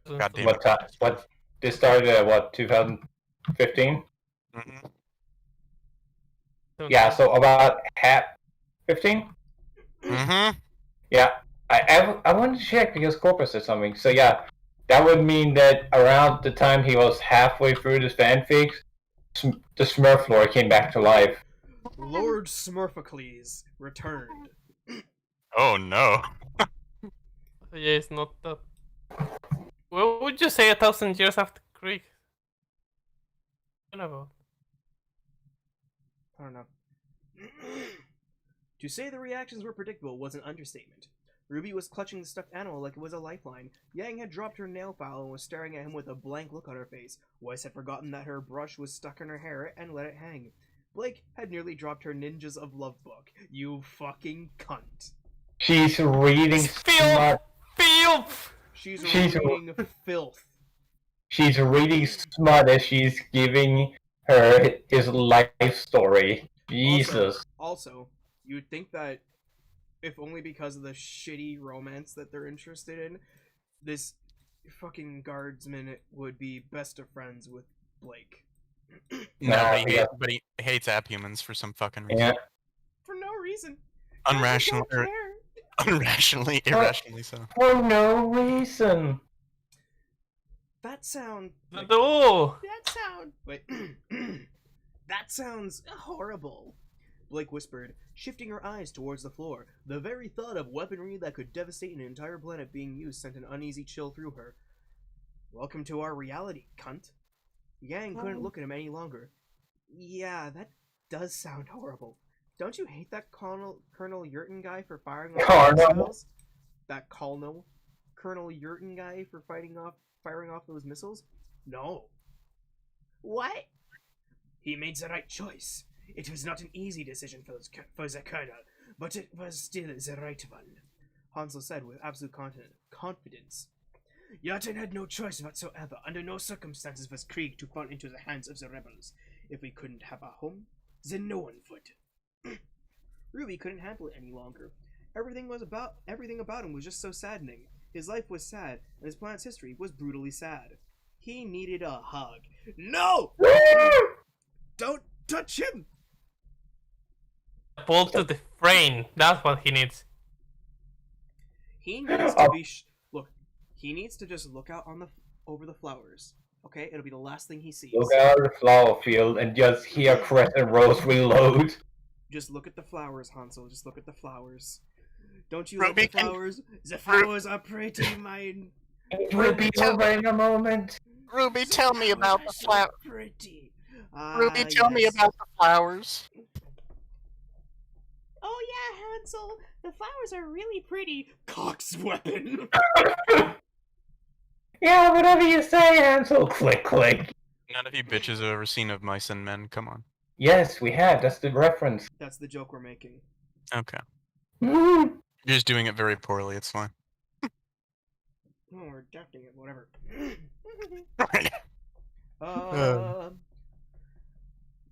God damn What time? What? This started at what? 2015? Mhm. Yeah, so about half 15? Mhm. Yeah. I wanted to check because Korps said something. So yeah, that would mean that around the time he was halfway through this fanfic, the Smurf lore came back to life. Lord Smurfocles returned. Oh no. So yeah, it's not that. What would you say 1,000 years after Krieg? About. I don't know. To say the reactions were predictable was an understatement. Ruby was clutching the stuffed animal like it was a lifeline. Yang had dropped her nail file and was staring at him with a blank look on her face. Weiss had forgotten that her brush was stuck in her hair and let it hang. Blake had nearly dropped her Ninjas of Love book. You fucking cunt. She's reading smut. Filth! She's She's- reading filth. She's reading smut as she's giving her his life story. Jesus. Also, you'd think that if only because of the shitty romance that they're interested in, this fucking guardsman would be best of friends with Blake. No, Nah, but he hates app humans for some fucking reason. Yeah. For no reason. Unrational, I don't care. irrationally so. For no reason. That sound. No! That sound. Wait. That sounds horrible. Blake whispered, shifting her eyes towards the floor. The very thought of weaponry that could devastate an entire planet being used sent an uneasy chill through her. Welcome to our reality, cunt. Yang couldn't look at him any longer. Yeah, that does sound horrible. Don't you hate that Colonel Yurton guy for firing off Colonel? missiles? That Colonel Yurton guy for firing off those missiles? No. What? He made the right choice. It was not an easy decision for the Colonel, but it was still the right one, Hansel said with absolute confidence. Yurton had no choice whatsoever. Under no circumstances was Krieg to fall into the hands of the rebels. If we couldn't have a home, then no one would. RWBY couldn't handle it any longer. Everything about him was just so saddening. His life was sad, and his planet's history was brutally sad. He needed a hug. No! Don't touch him! Ball to the brain. That's what he needs. He needs to be look. He needs to just look out over the flowers. Okay, it'll be the last thing he sees. Look out the flower field and just hear Crescent Rose reload. Just look at the flowers, Hansel. Just look at the flowers. Don't you RWBY, like the flowers? The flowers are pretty, mine. It will be over in a moment. RWBY, tell me about the flowers. Pretty. RWBY, tell me about the flowers. Oh yeah, Hansel. The flowers are really pretty. Cock's weapon. Yeah, whatever you say, Hansel. Click, click. None of you bitches have ever seen Of Mice and Men. Come on. Yes, we have. That's the reference. That's the joke we're making. Okay. Mm. You're just doing it very poorly. It's fine. Oh, we're adapting it. Whatever.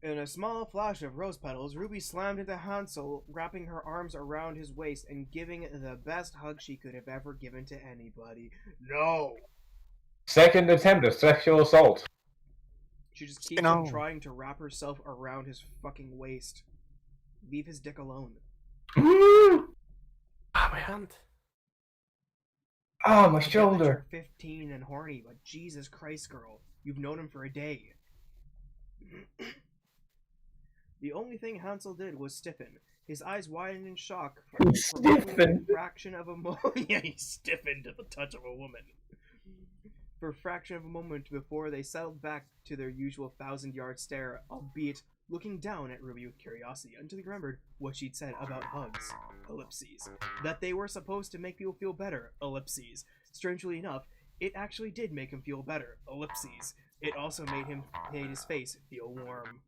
In a small flash of rose petals, RWBY slammed into Hansel, wrapping her arms around his waist and giving the best hug she could have ever given to anybody. No! Second attempt of sexual assault. She just keeps on trying to wrap herself around his fucking waist. Leave his dick alone. Mm. Ah, my hand. Oh, my I get that shoulder. you're 15 and horny, but Jesus Christ, girl. You've known him for a day. The only thing Hansel did was stiffen. His eyes widened in shock for Stiffen? a fraction of a moment. Yeah, he stiffened at the touch of a woman. For a fraction of a moment before they settled back to their usual 1,000-yard stare, albeit looking down at RWBY with curiosity, until he remembered what she'd said about hugs. Ellipses. That they were supposed to make people feel better. Ellipses. Strangely enough, it actually did make him feel better. Ellipses. It also made his face feel warm.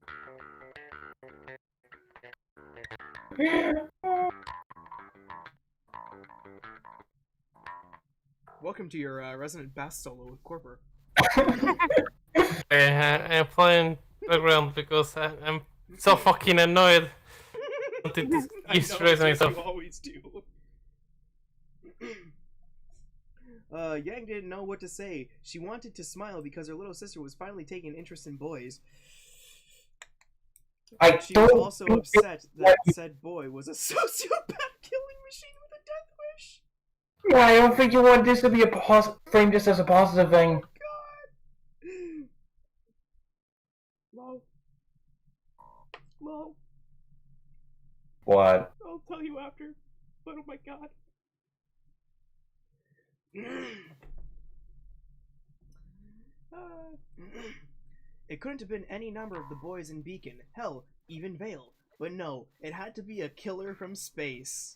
Welcome to your resonant bass solo with Corper. I'm playing background because I'm so fucking annoyed. I Easter know, eggs myself. you always do. Yang didn't know what to say. She wanted to smile because her little sister was finally taking an interest in boys. She was also upset that said boy was a sociopath killing machine with a death wish. Yeah, I don't think you want this to be frame this as a positive thing. God. Lol. What? I'll tell you after. But oh my god. It couldn't have been any number of the boys in Beacon. Hell, even Vale. But no, it had to be a killer from space.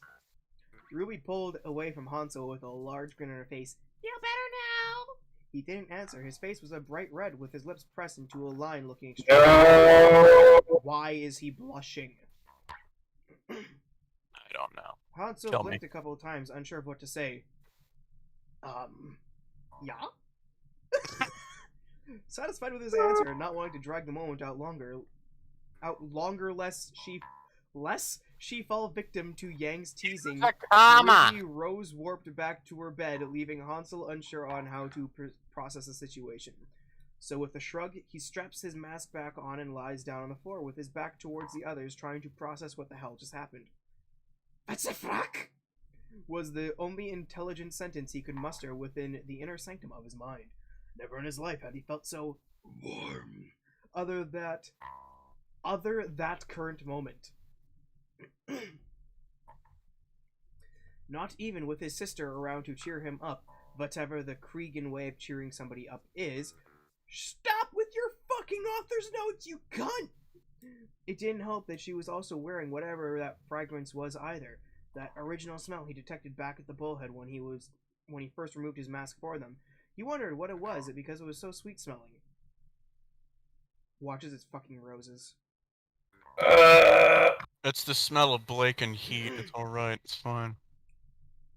RWBY pulled away from Hansel with a large grin on her face. Feel better now? He didn't answer. His face was a bright red with his lips pressed into a line looking extremely... No! Why is he blushing? I don't know. Hansel Tell blinked me. a couple of times, unsure of what to say. Yeah? Satisfied with his answer and not wanting to drag the moment out longer lest she fall victim to Yang's teasing, RWBY rose warped back to her bed, leaving Hansel unsure on how to process the situation. So with a shrug, he straps his mask back on and lies down on the floor with his back towards the others, trying to process what the hell just happened. What's the fuck? Was the only intelligent sentence he could muster within the inner sanctum of his mind. Never in his life had he felt so warm. Other that current moment. Not even with his sister around to cheer him up, whatever the Kriegsman way of cheering somebody up is. Stop with your fucking author's notes, you cunt! It didn't help that she was also wearing whatever that fragrance was either. That original smell he detected back at the bullhead when he first removed his mask for them. He wondered what it was because it was so sweet smelling. Watches its fucking roses. It's the smell of Blake and heat. It's alright. It's fine.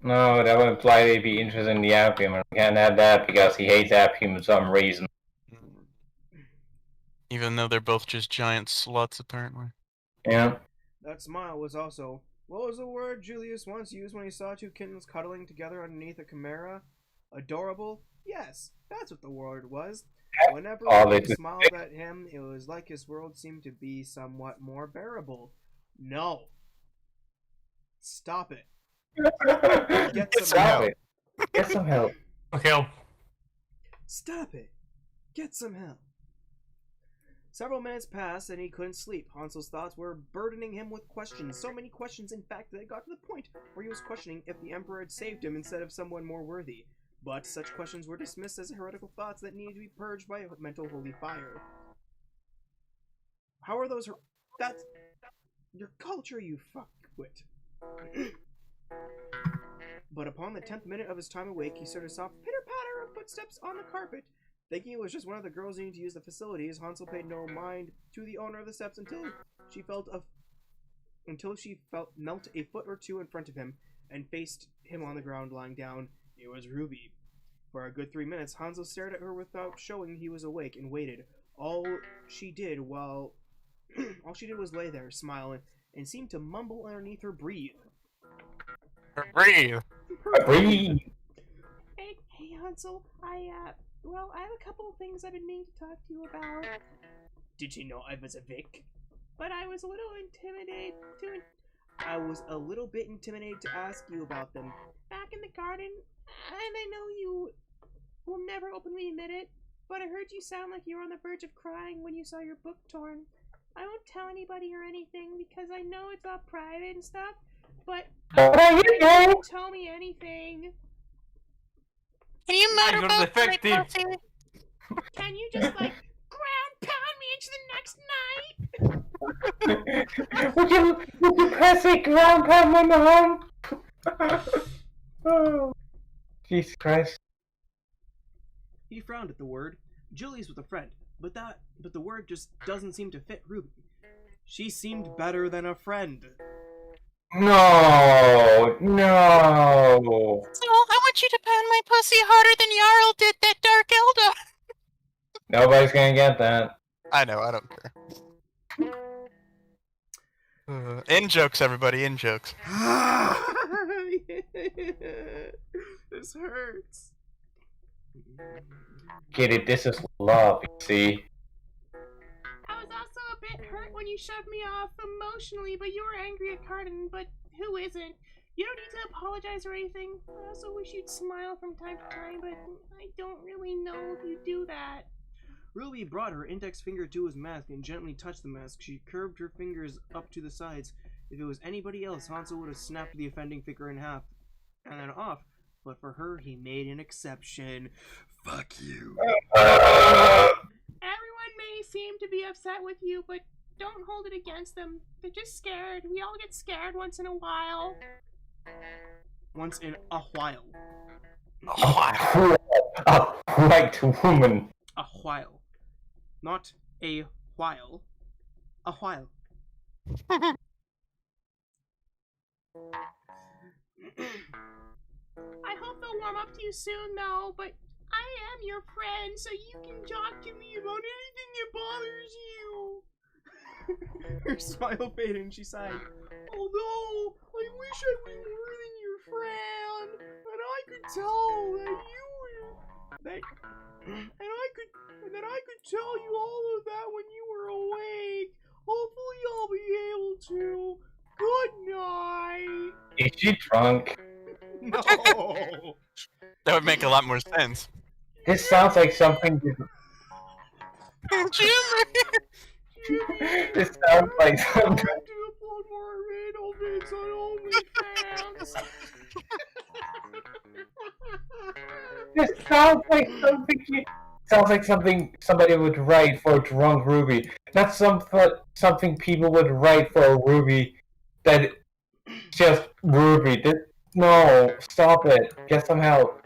No, that would imply they'd be interested in the Appium, and we can't have that because he hates Appium for some reason. Even though they're both just giant sluts, apparently. Yeah. That smile was also... What was the word Julius once used when he saw two kittens cuddling together underneath a chimera? Adorable? Yes, that's what the word was. Whenever he smiled at him, it was like his world seemed to be somewhat more bearable. No. Stop it. Get some help. Get some help. Help. Stop it. Get some help. Several minutes passed and he couldn't sleep. Hansel's thoughts were burdening him with questions. So many questions, in fact, that it got to the point where he was questioning if the Emperor had saved him instead of someone more worthy. But such questions were dismissed as heretical thoughts that needed to be purged by a mental holy fire. How are those that's your culture, you fuckwit. But upon the 10th minute of his time awake, he heard a soft pitter-patter of footsteps on the carpet. Thinking it was just one of the girls needing to use the facilities, Hansel paid no mind to the owner of the steps until she knelt a foot or two in front of him and faced him on the ground lying down. It was RWBY. For a good 3 minutes, Hansel stared at her without showing he was awake and waited. All she did was lay there, smile, and seemed to mumble underneath her breathe. Breathe! Breathe! Hey, Hansel, I have a couple of things I've been meaning to talk to you about. Did you know I was a Vic? But I was a little intimidated I was a little bit intimidated to ask you about them. back in the garden, and I know you will never openly admit it, but I heard you sound like you were on the verge of crying when you saw your book torn. I won't tell anybody or anything because I know it's all private and stuff, but you don't tell me anything. Can you motorboat You're for me, defective. pussy? Can you just like ground pound me into the next night? would you press it ground pound my mom? Oh, Jesus Christ. He frowned at the word. Julie's with a friend, but the word just doesn't seem to fit RWBY. She seemed better than a friend. No. So, I want you to pound my pussy harder than Jarl did that Dark Elder. Nobody's gonna get that. I know, I don't care. In jokes, everybody, in jokes. This hurts. Get it, this is love, you see? I was also a bit hurt when you shoved me off emotionally, but you were angry at Cardin, but who isn't? You don't need to apologize or anything. I also wish you'd smile from time to time, but I don't really know if you do that. RWBY brought her index finger to his mask and gently touched the mask. She curved her fingers up to the sides. If it was anybody else, Hansel would have snapped the offending finger in half and then off. But for her, he made an exception. Fuck you. Everyone may seem to be upset with you, but don't hold it against them. They're just scared. We all get scared once in a while. Once in a while. A white woman. A while. Not a while. A while. I hope they'll warm up to you soon, though, but I am your friend, so you can talk to me about anything that bothers you. Her smile faded and she sighed. Although, I wish I'd been more than your friend, and I could tell that you were... And I could tell you all of that when you were awake. Hopefully I'll be able to. Good night. Is she drunk? No. That would make a lot more sense. This sounds like something... This sounds like something... To upload more riddle vids on OnlyFans. This sounds like something Sounds like something somebody would write for a drunk Ruby. Not something people would write for a Ruby that just Ruby. No, stop it. Get some help.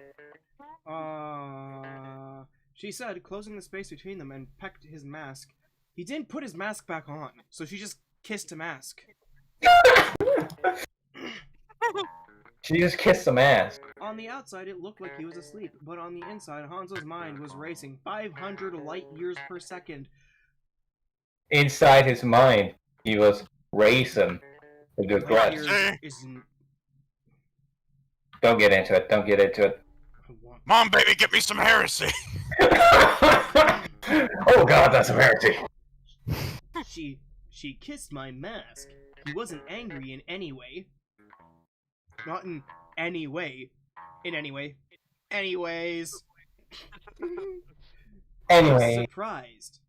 She said, closing the space between them and pecked his mask. He didn't put his mask back on, so she just kissed a mask. She just kissed some ass. On the outside, it looked like he was asleep, but on the inside, Hanzo's mind was racing 500 light years per second. Inside his mind, he was racing with Light regrets. years isn't... Don't get into it. Don't get into it. Mom, baby, get me some heresy. Oh God, that's a heresy. She kissed my mask. He wasn't angry in any way. Not in any way. In any way. Anyways. I was Anyway, surprised.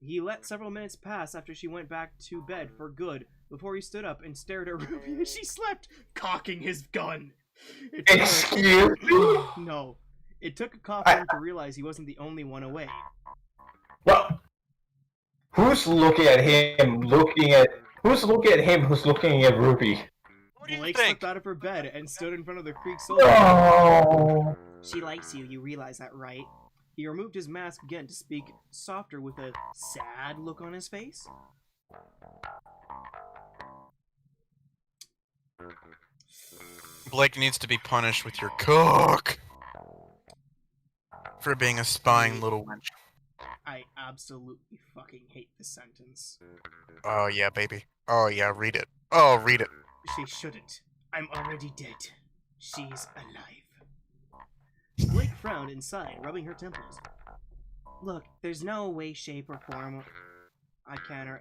He let several minutes pass after she went back to bed for good before he stood up and stared at Ruby as she slept, cocking his gun. excuse me. No. It took a cough for him to realize he wasn't the only one away. Well, who's looking at him? Who's looking at him? Who's looking at Ruby? What do you Blake think? slipped out of her bed and stood in front of the Krieg soldier. Oh. She likes you, you realize that, right? He removed his mask again to speak softer with a sad look on his face. Blake needs to be punished with your cook for being a spying little wench. I absolutely fucking hate this sentence. Oh yeah, baby. Oh yeah, read it. Oh, read it. She shouldn't. I'm already dead. She's alive. Blake frowned and sighed, rubbing her temples. Look, there's no way, shape, or form I can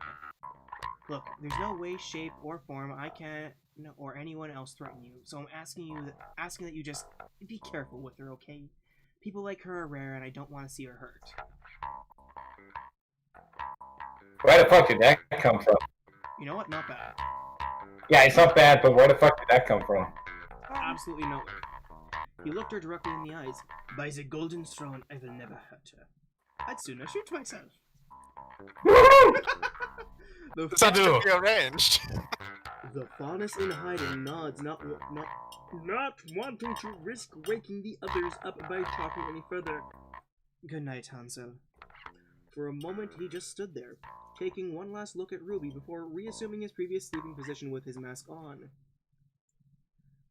or anyone else threaten you. So I'm asking that you just be careful with her, okay? People like her are rare, and I don't want to see her hurt. Where the fuck did that come from? You know what? Not bad. Yeah, it's not bad, but where the fuck did that come from? Absolutely nowhere. He looked her directly in the eyes. By the golden throne, I will never hurt her. I'd sooner shoot myself. Sounds to be arranged. The faunus in hiding nods, not wanting to risk waking the others up by talking any further. Good night, Hanzo. For a moment, he just stood there, taking one last look at Ruby before reassuming his previous sleeping position with his mask on.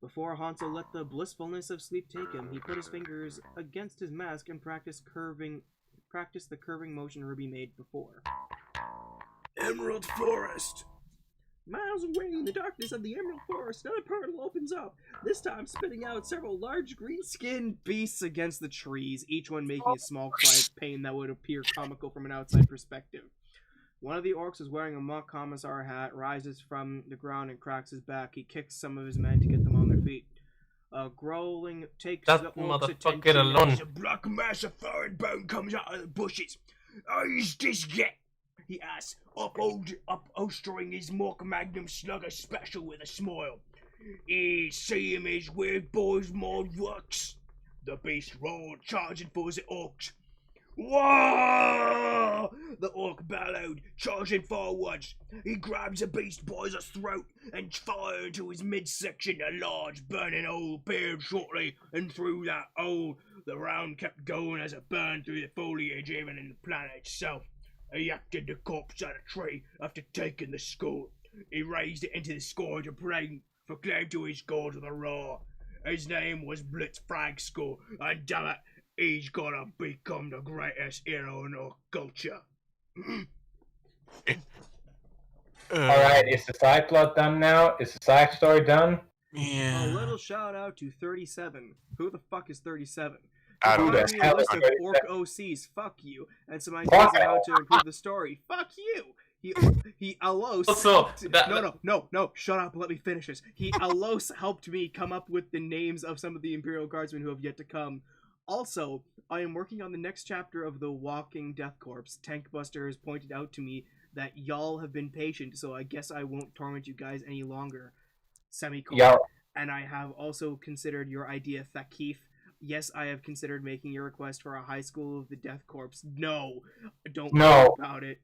Before Hanzo let the blissfulness of sleep take him, he put his fingers against his mask and practiced the curving motion Ruby made before. Emerald Forest! Miles away in the darkness of the Emerald Forest, another portal opens up, this time spitting out several large green-skinned beasts against the trees, each one making a small cry of pain that would appear comical from an outside perspective. One of the orcs is wearing a mock commissar hat, rises from the ground and cracks his back. He kicks some of his men to get them on their feet. Growling takes That the orc's motherfucker attention alone. as a black mass of foreign bone comes out of the bushes. Is this yet? He asks, upholstering his mock magnum slugger special with a smile. See him as weird boys mod works. The beast roared, charging for the orcs. Whoa! The orc bellowed, charging forwards. He grabs the beast by the throat and fires into his midsection. A large burning hole appeared shortly, and through that hole, the round kept going as it burned through the foliage, even in the planet itself. He acted the corpse at a tree after taking the skull. He raised it into the sky to proclaim to his gods with a roar. His name was Blitzfrag Skull, and damn it, he's gonna become the greatest hero in our culture. Alright, is the side plot done now? Is the side story done? Yeah. A little shout out to 37. Who the fuck is 37? I don't know. Find me a list of 37. orc OCs. Fuck you. And some ideas Fuck on how to improve the story. Fuck you. He Alos Also, helped- that- no, shut up, let me finish this. He Alos helped me come up with the names of some of the Imperial Guardsmen who have yet to come. Also, I am working on the next chapter of the Walking Death Corps. Tankbuster has pointed out to me that y'all have been patient, so I guess I won't torment you guys any longer. Semicolon. Y'all. And I have also considered your idea, Thakif. Yes, I have considered making a request for a high school of the Death Corps. No, don't No. worry about it.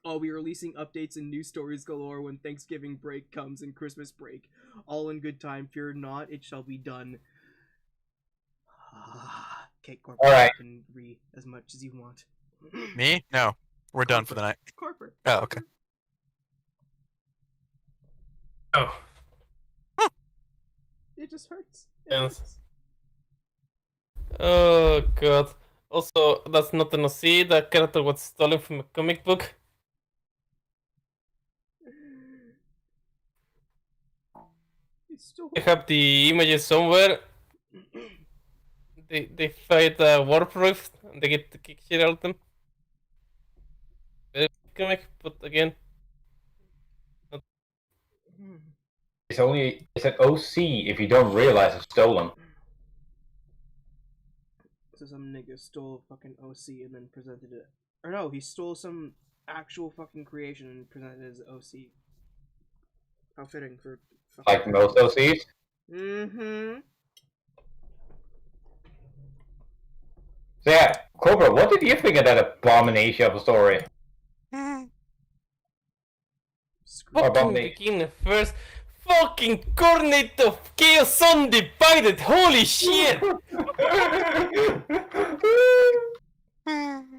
I'll be releasing updates and news stories galore when Thanksgiving break comes and Christmas break. All in good time. Fear not, it shall be done. Okay, Korps, Alright. you can read as much as you want. Me? No. We're done for the night. Corporate. Oh, okay. Oh. It just hurts. Yes. Oh god. Also, that's not an OC. That character was stolen from a comic book. I have the images somewhere. They fight a warp rift and they get to kick shit out of them. Very comic, but again. It's an OC if you don't realize it's stolen. So some nigga stole fucking OC and then presented it. Or no, he stole some actual fucking creation and presented it as OC. How fitting for fucking... Like most OCs. Mm-hmm. So yeah, Cobra, what did you think of that abomination of a story? Fucking begin first. Fucking coordinate of chaos undivided. Holy shit!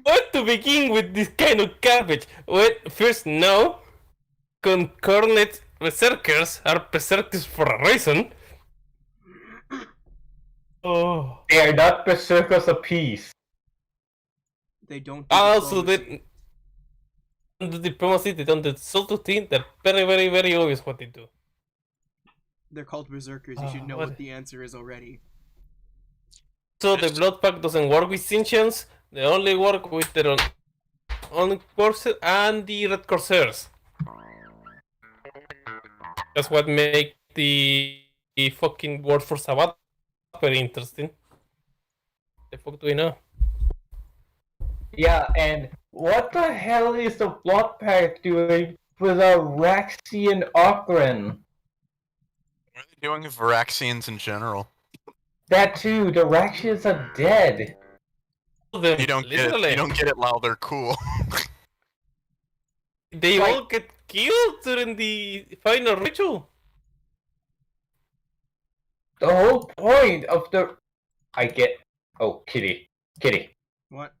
What to begin with this kind of garbage? Well, first, no. Concordant berserkers are berserkers for a reason. Oh. They are not berserkers of peace. They don't do Also, diplomacy. the diplomacy, they don't do subtlety. They're very, very, very obvious what they do. They're called berserkers. You should know what the answer is already. So the blood pact doesn't work with Sintians. They only work with their own courses and the red corsairs. That's what makes the fucking word for Sabbath very interesting. The fuck do we know? Yeah, and what the hell is the blood pact doing with a Raxian Ogren? What are they doing with Varaxians in general? That too, the Raxians are dead. You don't get it while they're cool. They all get killed during the final ritual. The whole point of the... Oh, Kitty. What?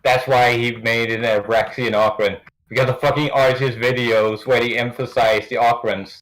That's why he made it a Raxian Ogren. Because the fucking artist videos where he emphasized the Ogrens.